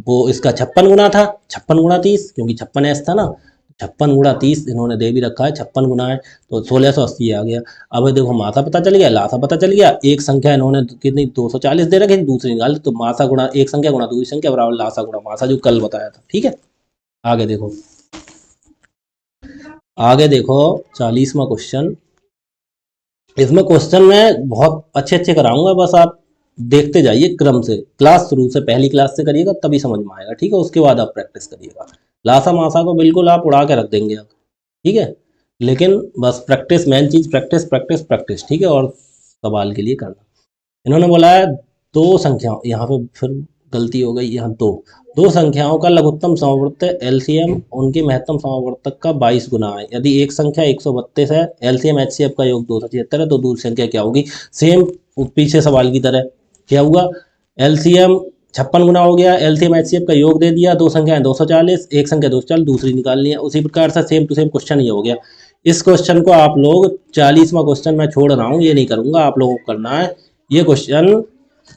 वो इसका 56 गुना था, 56 गुणा 30, क्योंकि 56 था ना, 56 गुणा 30 इन्होंने दे भी रखा है, 56 गुना है तो 1680 आ गया। अब देखो मासा पता चल गया, लासा पता चल गया, एक संख्या इन्होंने कितनी 240 दे रखी, दूसरी निकाल, तो मासा गुणा एक संख्या गुणा दूसरी संख्या बराबर लासा गुणा मासा, जो कल बताया था, ठीक है। आगे देखो, आगे देखो 40वां क्वेश्चन। इसमें क्वेश्चन मैं बहुत अच्छे अच्छे कराऊंगा, बस आप देखते जाइए क्रम से, क्लास शुरू से पहली क्लास से करिएगा तभी समझ में आएगा, ठीक है। उसके बाद आप प्रैक्टिस करिएगा, लासा मासा को बिल्कुल आप उड़ा के रख देंगे आप, ठीक है। लेकिन बस प्रैक्टिस, मेन चीज प्रैक्टिस प्रैक्टिस प्रैक्टिस, ठीक है, और सवाल के लिए करना। इन्होंने बोला है दो संख्याओं, यहाँ पे फिर गलती हो गई, यहाँ दो दो संख्याओं का लघुत्तम समवर्त एलसीएम उनके महत्तम समवर्तक का 22 गुना है। यदि एक संख्या 132 है, एलसीएम एचसीएफ का योग 276 है, तो दूसरी संख्या क्या होगी। सेम पीछे सवाल की तरह क्या हुआ, एलसीएम 56 गुना हो गया, एलसीएम एचसीएफ का योग दे दिया, दो संख्याएं 240, एक संख्या 240 दूसरी निकालनी है, उसी प्रकार से सेम टू सेम क्वेश्चन ये हो गया। इस क्वेश्चन को आप लोग 40वां क्वेश्चन मैं छोड़ रहा हूँ, ये नहीं करूंगा, आप लोगों को करना है ये क्वेश्चन।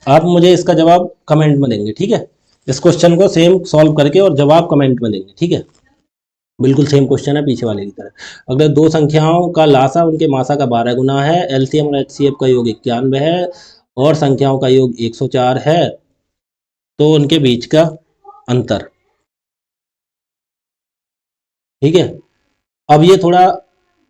आप मुझे इसका जवाब कमेंट में देंगे, ठीक है। इस क्वेश्चन को सेम सॉल्व करके और जवाब कमेंट में देंगे, ठीक है। बिल्कुल सेम क्वेश्चन है पीछे वाले की तरह। अगर दो संख्याओं का लासा उनके मासा का 12 गुना है, एलसीएम और एचसीएफ का योग 91 है, और संख्याओं का योग 104 है, तो उनके बीच का अंतर, ठीक है। अब ये थोड़ा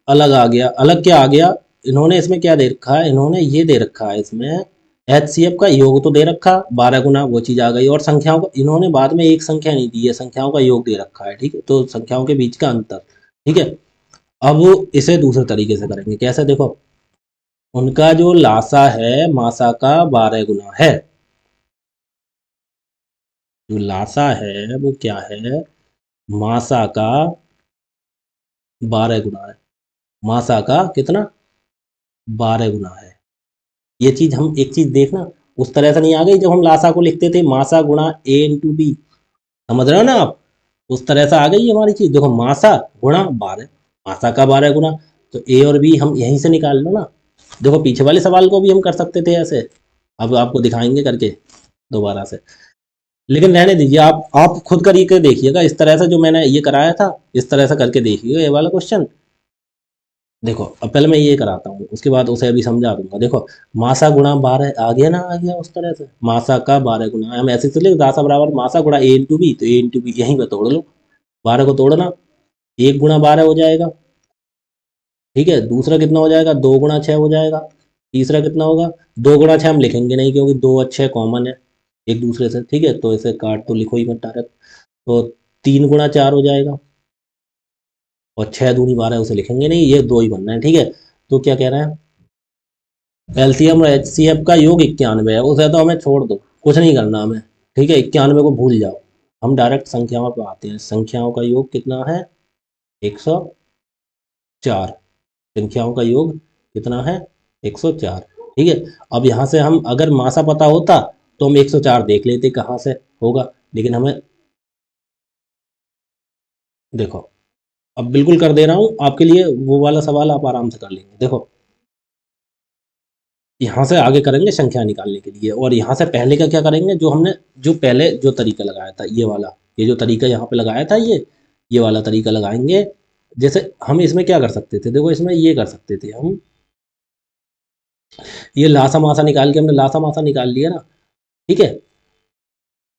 अलग आ गया, अलग क्या आ गया, इन्होंने इसमें क्या दे रखा है, इन्होंने ये दे रखा है इसमें एच सी एफ का योग तो दे रखा 12 गुना, वो चीज आ गई, और संख्याओं का इन्होंने बाद में एक संख्या नहीं दी है, संख्याओं का योग दे रखा है, ठीक है, तो संख्याओं के बीच का अंतर, ठीक है। अब इसे दूसरे तरीके से करेंगे, कैसे देखो, उनका जो लासा है मासा का 12 गुना है, जो लासा है वो क्या है, मासा का 12 गुना है, मासा का कितना 12 गुना है। ये चीज हम एक चीज देखना, उस तरह से नहीं आ गई जब हम लासा को लिखते थे मासा गुणा ए इंटू बी, समझ रहे हो ना आप, उस तरह से आ गई हमारी चीज। देखो मासा गुणा 12, मासा का 12 गुना, तो ए और बी हम यहीं से निकाल लो ना। देखो पीछे वाले सवाल को भी हम कर सकते थे ऐसे, अब आपको दिखाएंगे करके दोबारा से, लेकिन रहने दीजिए, आप खुद करके देखिएगा, इस तरह से जो मैंने ये कराया था इस तरह से करके देखिएगा ये वाला क्वेश्चन। देखो अब पहले मैं ये कराता हूँ, उसके बाद उसे अभी समझा दूंगा। देखो मासा गुणा 12 आ गया ना, आ गया उस तरह से, मासा का 12 गुना, हम ऐसे चले दासा बराबर मासा गुणा ए इंटू बी, तो ए इंटू बी यहीं पे तोड़ लो, 12 को तोड़ना, एक गुणा 12 हो जाएगा, ठीक है। दूसरा कितना हो जाएगा, 2 गुणा 6 हो जाएगा। तीसरा कितना होगा, 2 गुणा 6 हम लिखेंगे नहीं, क्योंकि 2 और 6 कॉमन है एक दूसरे से, ठीक है, तो इसे काट तो लिखो ही मत डायरेक्ट। तो 3 गुणा 4 हो जाएगा, और 6 दूनी 12 उसे लिखेंगे नहीं, ये दो ही बनना है, ठीक है। तो क्या कह रहे हैं, एलसीएम और एचसीएफ का योग 91 है, उसे तो हमें छोड़ दो, कुछ नहीं करना हमें, ठीक है, 91 को भूल जाओ, हम डायरेक्ट संख्याओं पे आते हैं। संख्याओं का योग कितना है 104, संख्याओं का योग कितना है 104, ठीक है। अब यहाँ से हम अगर मासा पता होता तो हम 104 देख लेते कहाँ से होगा, लेकिन हमें, देखो अब बिल्कुल कर दे रहा हूँ आपके लिए, वो वाला सवाल आप आराम से कर लेंगे। देखो यहाँ से आगे करेंगे संख्या निकालने के लिए, और यहाँ से पहले का क्या करेंगे, जो हमने जो पहले जो तरीका लगाया था ये वाला, ये जो तरीका यहाँ पे लगाया था ये वाला तरीका लगाएंगे। जैसे हम इसमें क्या कर सकते थे, देखो इसमें ये कर सकते थे हम, ये लासा मासा निकाल के हमने लासा मासा निकाल लिया ना, ठीक है।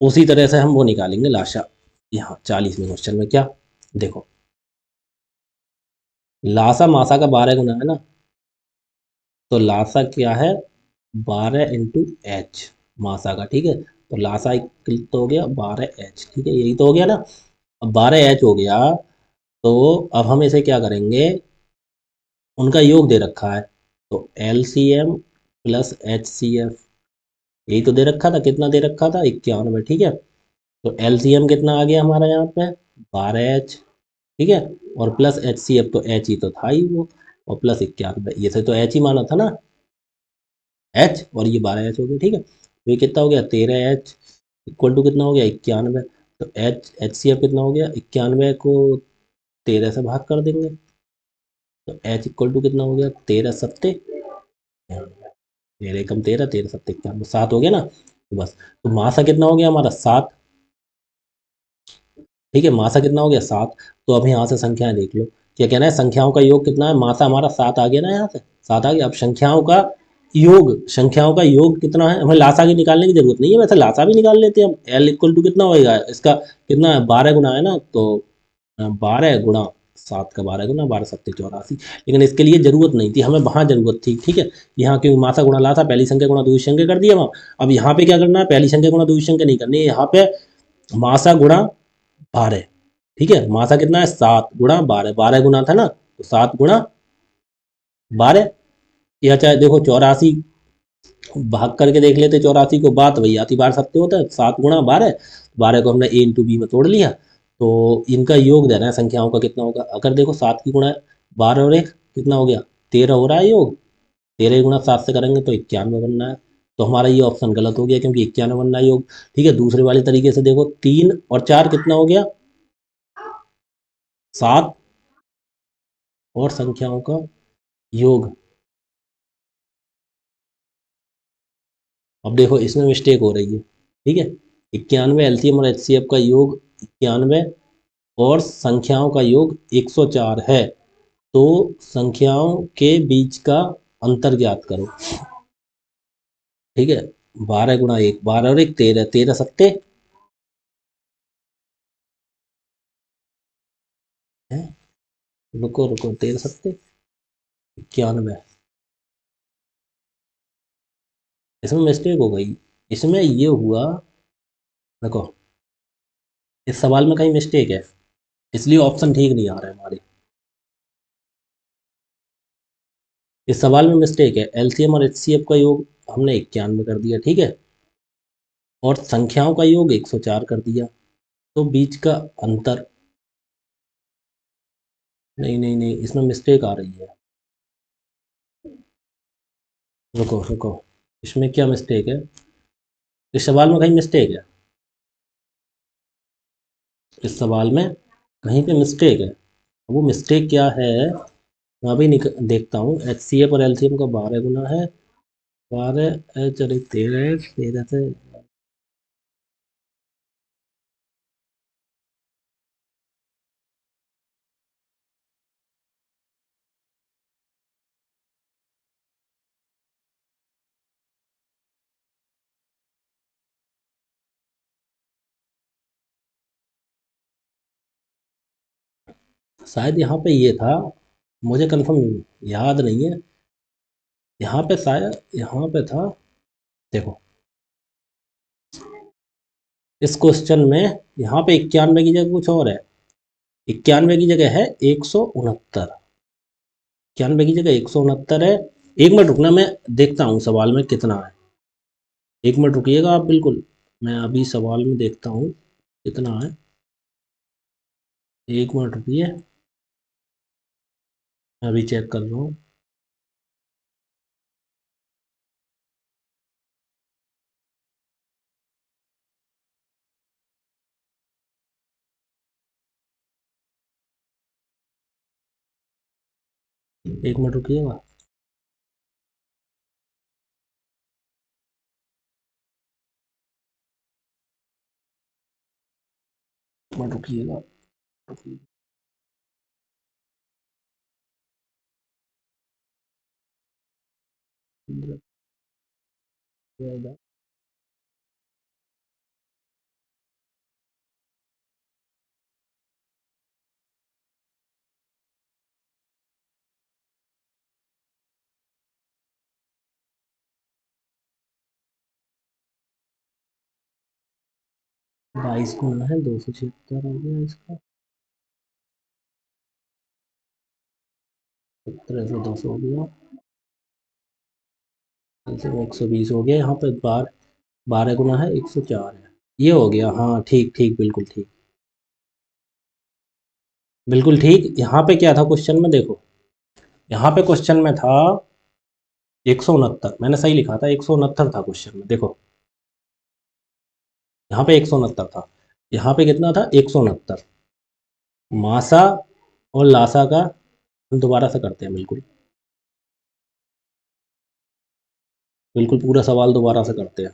उसी तरह से हम वो निकालेंगे लाशा, यहाँ 40वें क्वेश्चन में। क्या देखो, लासा मासा का 12 गुना है ना, तो लासा क्या है, 12 × H मासा का, ठीक है। तो लासा इक्वल तो हो गया 12H, ठीक है, यही तो हो गया ना। अब 12H हो गया, तो अब हम इसे क्या करेंगे, उनका योग दे रखा है, तो LCM प्लस HCF, यही तो दे रखा था, कितना दे रखा था, 91, ठीक है। तो LCM कितना आ गया हमारा यहाँ पे, 12H, ठीक है, और प्लस HCF, तो H ही तो था ही वो, और प्लस 91, ये से तो H ही माना था ना, H, और ये 12H हो गया, ठीक है। तो ये कितना हो गया, 13H इक्वल टू कितना हो गया, 91। तो HCF कितना हो गया, 91 को 13 से भाग कर देंगे, तो H इक्वल टू कितना हो गया, 13 सत्ते 13 एकम 13, 13 सत्ते 91, 7 हो गया ना, तो बस। तो मासा कितना हो गया हमारा, 7, ठीक है, मासा कितना हो गया, 7। तो अब यहाँ से संख्याएं देख लो, क्या कहना है, संख्याओं का योग कितना है, मासा हमारा 7 आ गया ना, यहाँ से 7 आ गया। अब संख्याओं का योग कितना है, हमें लासा की निकालने की जरूरत नहीं है, वैसे लासा भी निकाल लेते हैं हम। L इक्वल टू कितना होएगा इसका, कितना है, 12 गुना है ना, तो 12 गुणा 7 का 12 गुना, 12 सत्ते 84, लेकिन इसके लिए जरूरत नहीं थी, हमें वहां जरूरत थी, ठीक है। यहाँ क्योंकि मासा गुणा लासा, पहली संख्या गुणा दूसरी संख्या कर दिया वहां। अब यहाँ पे क्या करना है, पहली संख्या गुणा दूसरी संख्या नहीं करनी है, यहाँ पे मासा गुणा 12, ठीक है। मासा कितना है, 7 × 12, 12 गुना था ना, तो 7 × 12, या चाहे देखो 84 भाग करके देख लेते, 84 को, बात वही आती, 12 सत्ते होता है, 7 × 12, 12 को हमने A × B में तोड़ लिया। तो इनका योग देना है संख्याओं का, कितना होगा, अगर देखो 7 की गुणा 12 और 1 कितना हो गया, 13 हो रहा है योग, 13 × 7 से करेंगे तो 91 बनना है। तो हमारा ये ऑप्शन गलत हो गया, क्योंकि 91 बनना है योग, ठीक है। दूसरे वाले तरीके से देखो, 3 और 4 कितना हो गया, 7, और संख्याओं का योग। अब देखो इसमें मिस्टेक हो रही है, ठीक है। 91 LCM और HCF का योग 91, और संख्याओं का योग 104 है, तो संख्याओं के बीच का अंतर ज्ञात करो, ठीक है। 12 × 1 12 और 1 13, 13 सत्ते है, रुको रुको, 13 सत्ते 91, इसमें मिस्टेक हो गई। इसमें ये हुआ, देखो इस सवाल में कहीं मिस्टेक है, इसलिए ऑप्शन ठीक नहीं आ रहा है हमारे। इस सवाल में मिस्टेक है, LCM और HCF का योग हमने 91 कर दिया, ठीक है, और संख्याओं का योग 104 कर दिया, तो बीच का अंतर, नहीं नहीं नहीं, इसमें मिस्टेक आ रही है, रुको रुको, इसमें क्या मिस्टेक है, इस सवाल में कहीं मिस्टेक है, इस सवाल में कहीं पे मिस्टेक है। वो मिस्टेक क्या है, मैं अभी देखता हूँ। HCF और LCM का 12 गुना है, 12H और 13H, 13 से, शायद यहाँ पे ये था, मुझे कंफर्म याद नहीं है, यहाँ पे शायद यहाँ पे था, देखो इस क्वेश्चन में यहाँ पे 91 की जगह कुछ और है, 91 की जगह है 169, 91 की जगह 169 है। एक मिनट रुकना, मैं देखता हूँ सवाल में कितना है, एक मिनट रुकिएगा आप बिल्कुल, मैं अभी सवाल में देखता हूँ कितना है, एक मिनट रुकिए, मैं अभी चेक कर रहा हूँ। एक मिनट रुकिएगा, एक मिनट रुकिएगा, रुकिएगा। 22 गुना है 276 हो गया इसका, 17 से 200 हो गया, 120 हो गया। यहाँ पे 12 गुना है 104 है, ये हो गया। हाँ ठीक ठीक, बिल्कुल ठीक, बिल्कुल ठीक। यहाँ पे क्या था क्वेश्चन में, देखो यहाँ पे क्वेश्चन में था 169, मैंने सही लिखा था, 169 था क्वेश्चन में, देखो यहाँ पे 169 था, यहाँ पे कितना था 169। मासा और लासा का हम दोबारा से करते हैं, बिल्कुल बिल्कुल पूरा सवाल दोबारा से करते हैं।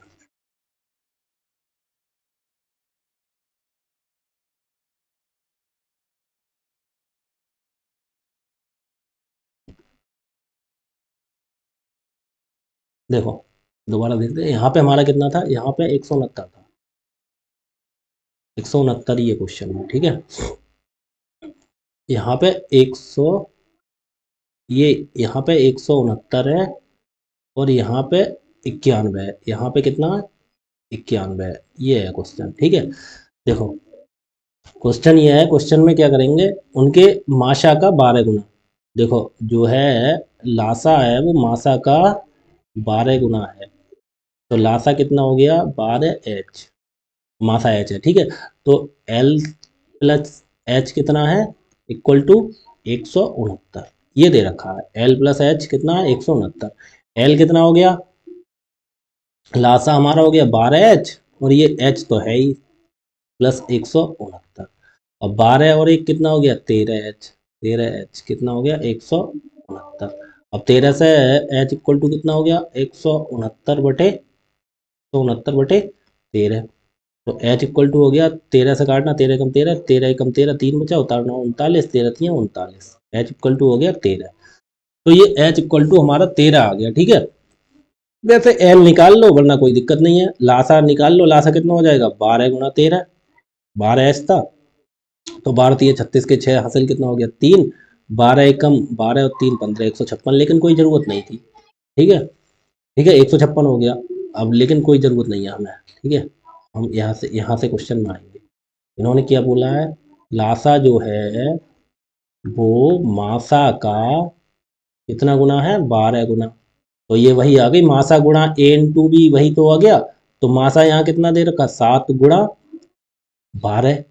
देखो दोबारा देखते हैं, यहाँ पे हमारा कितना था, यहाँ पे 169 था, 169 ये क्वेश्चन में, ठीक है। यहाँ पे 100, ये यहाँ पे 169 है, और यहाँ पे 91 है, यहाँ पे कितना है 91 है, ये है क्वेश्चन, ठीक है। देखो क्वेश्चन ये है, क्वेश्चन में क्या करेंगे, उनके माशा का 12 गुना, देखो जो है लासा है वो मासा का 12 गुना है, तो लासा कितना हो गया 12H, मासा H है, ठीक है। तो L प्लस H कितना है, इक्वल टू 169, ये दे रखा है। L प्लस H कितना है 169, L कितना हो गया, लासा हमारा हो गया 12H, और ये H तो है ही, प्लस 169, अब 12 और एक कितना हो गया 13H, 13H कितना हो गया 169, अब 13 से H इक्वल टू कितना हो गया 169 बटे 13, तो H इक्वल टू हो गया 13 से काटना, 13 कम 13, 13 कम 13 3 बचा, उतारना 39, 13 3 39, H इक्वल टू हो गया 13, तो ये H इक्वल टू हमारा 13 आ गया, ठीक है। वैसे L निकाल लो वरना कोई दिक्कत नहीं है, लासा निकाल लो, लासा कितना हो जाएगा 12 गुना 13, 12H था, तो 12 3 36 के 6 हासिल कितना हो गया 3, 12 एकम 12 और 3 15, 156, लेकिन कोई ज़रूरत नहीं थी, ठीक है, ठीक है 156 हो गया, अब लेकिन कोई ज़रूरत नहीं है हमें, ठीक है। हम यहाँ से क्वेश्चन में आएंगे, इन्होंने क्या बोला है, लासा जो है वो मासा का कितना गुना है 12 गुना, तो ये वही आ गई मासा गुणा ए इंटू बी, वही तो आ गया। तो मासा यहाँ कितना दे रखा 7 गुणा 12,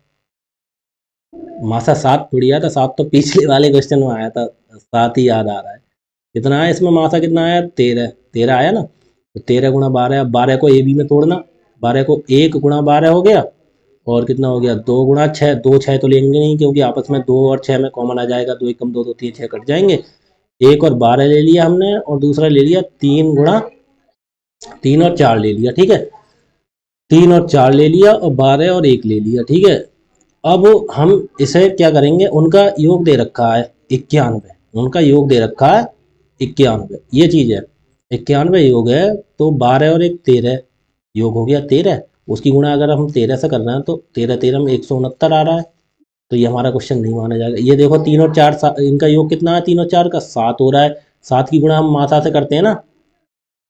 मासा 7 थोड़ी आया था, 7 तो पिछले वाले क्वेश्चन में आया था, 7 ही याद आ रहा है। कितना आया इसमें, मासा कितना आया 13, 13 आया ना, तो 13 गुणा 12, अब 12 को ए बी में तोड़ना, 12 को 1 गुणा 12 हो गया, और कितना हो गया 2 गुणा 6, 2 6 तो लेंगे नहीं क्योंकि आपस में 2 और 6 में कॉमन आ जाएगा, 2 एकम 2 2 3 6 कट जाएंगे, 1 और 12 ले लिया हमने, और दूसरा ले लिया 3 गुणा 3 और 4 ले लिया, ठीक है, 3 और 4 ले लिया, और 12 और 1 ले लिया, ठीक है। अब हम इसे क्या करेंगे, उनका योग दे रखा है 91, उनका योग दे रखा है 91, ये चीज है 91 योग है, तो 12 और 1 13 योग हो गया 13, उसकी गुणा अगर हम 13 से कर रहे हैं तो 13 13 में 169 आ रहा है, तो ये हमारा क्वेश्चन नहीं माना जाएगा। ये देखो 3 और 4 इनका योग कितना है, 3 और 4 का 7 हो रहा है, 7 की गुणा हम मासा से करते हैं ना,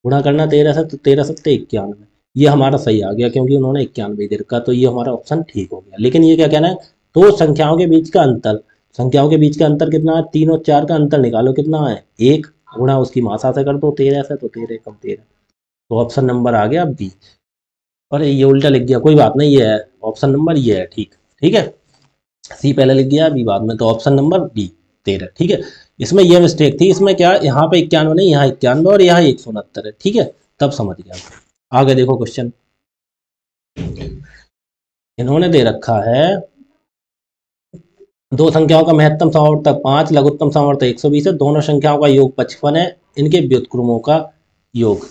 गुणा करना 13 से, तो 13 सत्ते 91, ये हमारा सही आ गया क्योंकि उन्होंने 91 दे रखा, तो ये हमारा ऑप्शन ठीक हो गया। लेकिन ये क्या कहना है, दो संख्याओं के बीच का अंतर, संख्याओं के बीच का अंतर कितना है, 3 और 4 का अंतर निकालो कितना है 1, गुणा उसकी मासा से कर दो 13 से, तो 13 कम 13, तो ऑप्शन नंबर आ गया बी। और ये उल्टा लिख गया, कोई बात नहीं, ये है ऑप्शन नंबर, ये है ठीक, ठीक है। सी पहले लिख गया बी बाद में, तो ऑप्शन नंबर बी 13, ठीक है। इसमें यह मिस्टेक थी, इसमें क्या यहाँ पे 91 नहीं, यहाँ 91 और यहाँ 169 है, ठीक है, तब समझ गया। आगे देखो क्वेश्चन, इन्होंने दे रखा है दो संख्याओं का महत्तम समावर्तक 5, लघुत्तम समावर्तक 120 है, दोनों संख्याओं का योग 55 है, इनके व्युत्क्रमों का योग,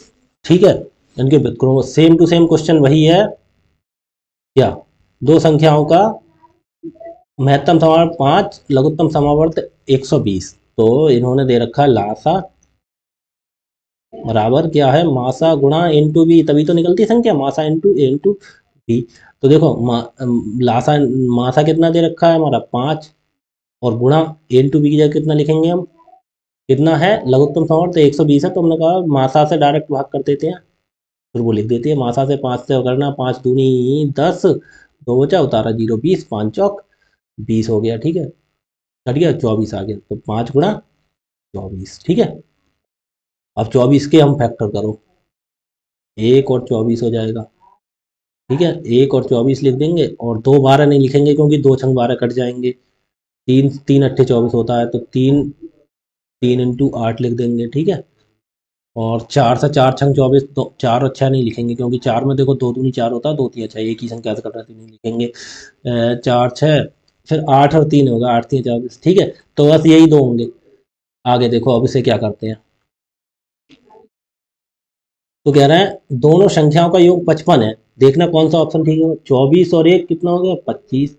ठीक है, इनके व्युत्क्रमों, सेम टू सेम क्वेश्चन वही है, क्या दो संख्याओं का महत्तम समावर्त 5, लघुत्तम समावर्त 120, तो इन्होंने दे रखा लासा बराबर क्या है, मासा गुणा इंटू बी, तभी तो निकलती संख्या, मासा इंटू ए इंटू बी। तो देखो लासा मासा कितना दे रखा है हमारा 5, और गुणा ए इंटू बी की जगह कितना लिखेंगे हम, कितना है लघुत्तम समावर्त 120 है, तो हमने कहा मासा से डायरेक्ट भाग कर देते हैं, फिर वो लिख देते हैं मासा से 5 से करना, 5 दूनी 10, दो बचा, उतारा जीरो, 20, 5 चौक 20 हो गया, ठीक है, कट गया, 24 आ गया, तो 5 गुणा 24, ठीक है। अब 24 के हम फैक्टर करो, 1 और 24 हो जाएगा, ठीक है, 1 और 24 लिख देंगे, और 2 12 नहीं लिखेंगे क्योंकि 2 छंग 12 कट जाएंगे, 3 3 अट्ठे 24 होता है, तो 3 3 इंटू 8 लिख देंगे, ठीक है। और 4 से 4 छंग 24, तो 4 और 6 नहीं लिखेंगे क्योंकि 4 में देखो 2 दूनी 4 होता है, 2 3 6, एक ही संख्या से कट रहा है, नहीं लिखेंगे। 4 6, फिर 8 और 3 होगा, 8 3 24, ठीक है। तो बस यही दो होंगे। आगे देखो अब इसे क्या करते हैं। तो कह रहे हैं दोनों संख्याओं का योग 55 है, देखना कौन सा ऑप्शन ठीक है। 24 और 1 कितना हो गया, 25,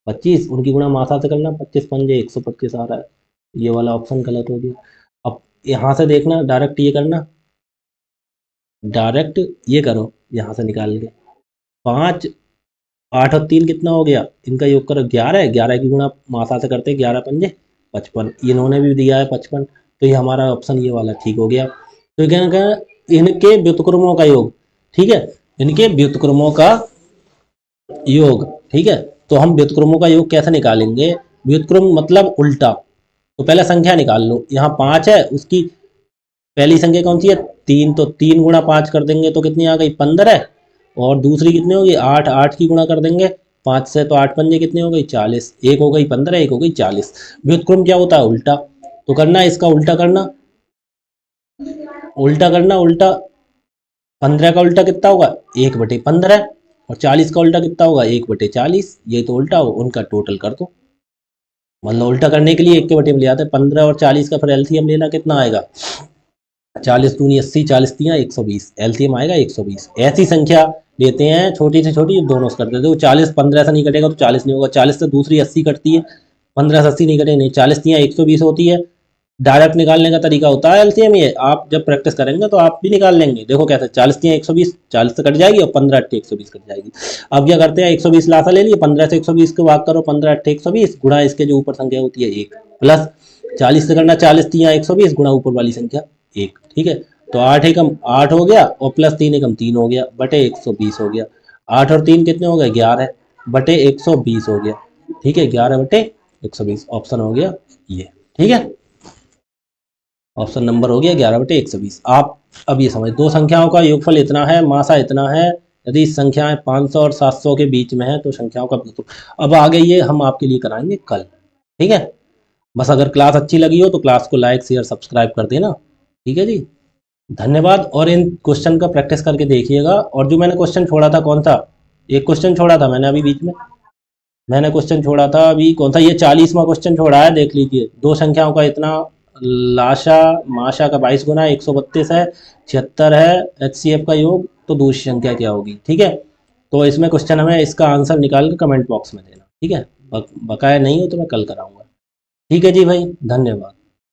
25 उनकी गुणा मासा से करना, 25 पंजे 125 आ रहा है, ये वाला ऑप्शन गलत हो गया। अब यहाँ से देखना, डायरेक्ट ये करना, डायरेक्ट ये करो यहाँ से निकाल के, 5 8 और 3 कितना हो गया, इनका योग करो 11, 11 की गुणा मासा से करते 11 पंजे 55, इन्होंने भी दिया है 55, तो ये हमारा ऑप्शन ये वाला ठीक हो गया। तो क्या, इनके व्युत्क्रमों का योग, ठीक है, इनके व्युत्क्रमों का योग, ठीक है। तो हम व्युत्क्रमों का योग कैसे निकालेंगे, व्युत्क्रम मतलब उल्टा। तो पहले संख्या निकाल लो, यहाँ 5 है, उसकी पहली संख्या कौन सी है, 3, तो 3 गुणा 5 कर देंगे तो कितनी आ गई, 15, और दूसरी कितनी होगी, 8, 8 की गुणा कर देंगे 5 से, तो 8 पंजे कितनी हो गई, 40, एक हो गई 15, एक हो गई 40। व्युत्क्रम क्या होता है, उल्टा। तो करना इसका उल्टा करना, उल्टा करना, उल्टा 15 का उल्टा कितना होगा, 1/15, और 40 का उल्टा कितना होगा, 1/40, ये तो उल्टा हो, उनका टोटल कर दो। मतलब उल्टा करने के लिए 1 के बटे में ले आते हैं, 15 और 40 का फिर एलसीएम लेना, कितना आएगा, 40 दूनी 80, 40 तिया 120, एलसीएम आएगा 120। ऐसी संख्या लेते हैं छोटी से छोटी, दोनों से करते हैं। देखो 40 15 से नहीं कटेगा तो 40 नहीं होगा, 40 से दूसरी 80 कटती है, 15 से 80 नहीं कटेगी, नहीं, 40 तिया 120 होती है। डायरेक्ट निकालने का तरीका होता है एलसीएम, ये आप जब प्रैक्टिस करेंगे तो आप भी निकाल लेंगे। देखो कैसे, 40 तिया 120, 40 से कट जाएगी, और 15 अट्ठे 120 कट जाएगी। अब क्या करते हैं, 120 लासा ले लिए, 15 से 120 को भाग करो, 15 अट्ठे 120 गुणा इसके जो ऊपर संख्या होती है 1, प्लस 40 से करना, 40 तिया 120 गुणा ऊपर वाली संख्या 1, ठीक है। तो 8 एकम 8 हो गया, और प्लस 3 एकम 3 हो गया, बटे 120 हो गया। 8 और 3 कितने हो गए, 11 बटे 120 हो गया, ठीक है, 11 बटे 120, ऑप्शन हो गया ये, ठीक है। ऑप्शन नंबर हो गया 11/120। आप अब ये समझ, दो संख्याओं का योगफल इतना है, मासा इतना है, यदि संख्याएं 500 और 700 के बीच में है तो संख्याओं का। अब आगे ये हम आपके लिए कराएंगे कल, ठीक है। बस अगर क्लास अच्छी लगी हो तो क्लास को लाइक शेयर सब्सक्राइब कर देना, ठीक है जी, धन्यवाद। और इन क्वेश्चन का प्रैक्टिस करके देखिएगा। और जो मैंने क्वेश्चन छोड़ा था, कौन सा, एक क्वेश्चन छोड़ा था मैंने अभी बीच में, मैंने क्वेश्चन छोड़ा था अभी, कौन सा, ये 40वां क्वेश्चन छोड़ा है, देख लीजिए। दो संख्याओं का इतना, लाशा माशा का 22 गुना 132 है, 76 है, एचसीएफ का योग, तो दूसरी संख्या क्या होगी, ठीक है। तो इसमें क्वेश्चन हमें इसका आंसर निकाल के कमेंट बॉक्स में देना, ठीक है। बकाया नहीं हो तो मैं कल कराऊंगा, ठीक है जी भाई, धन्यवाद।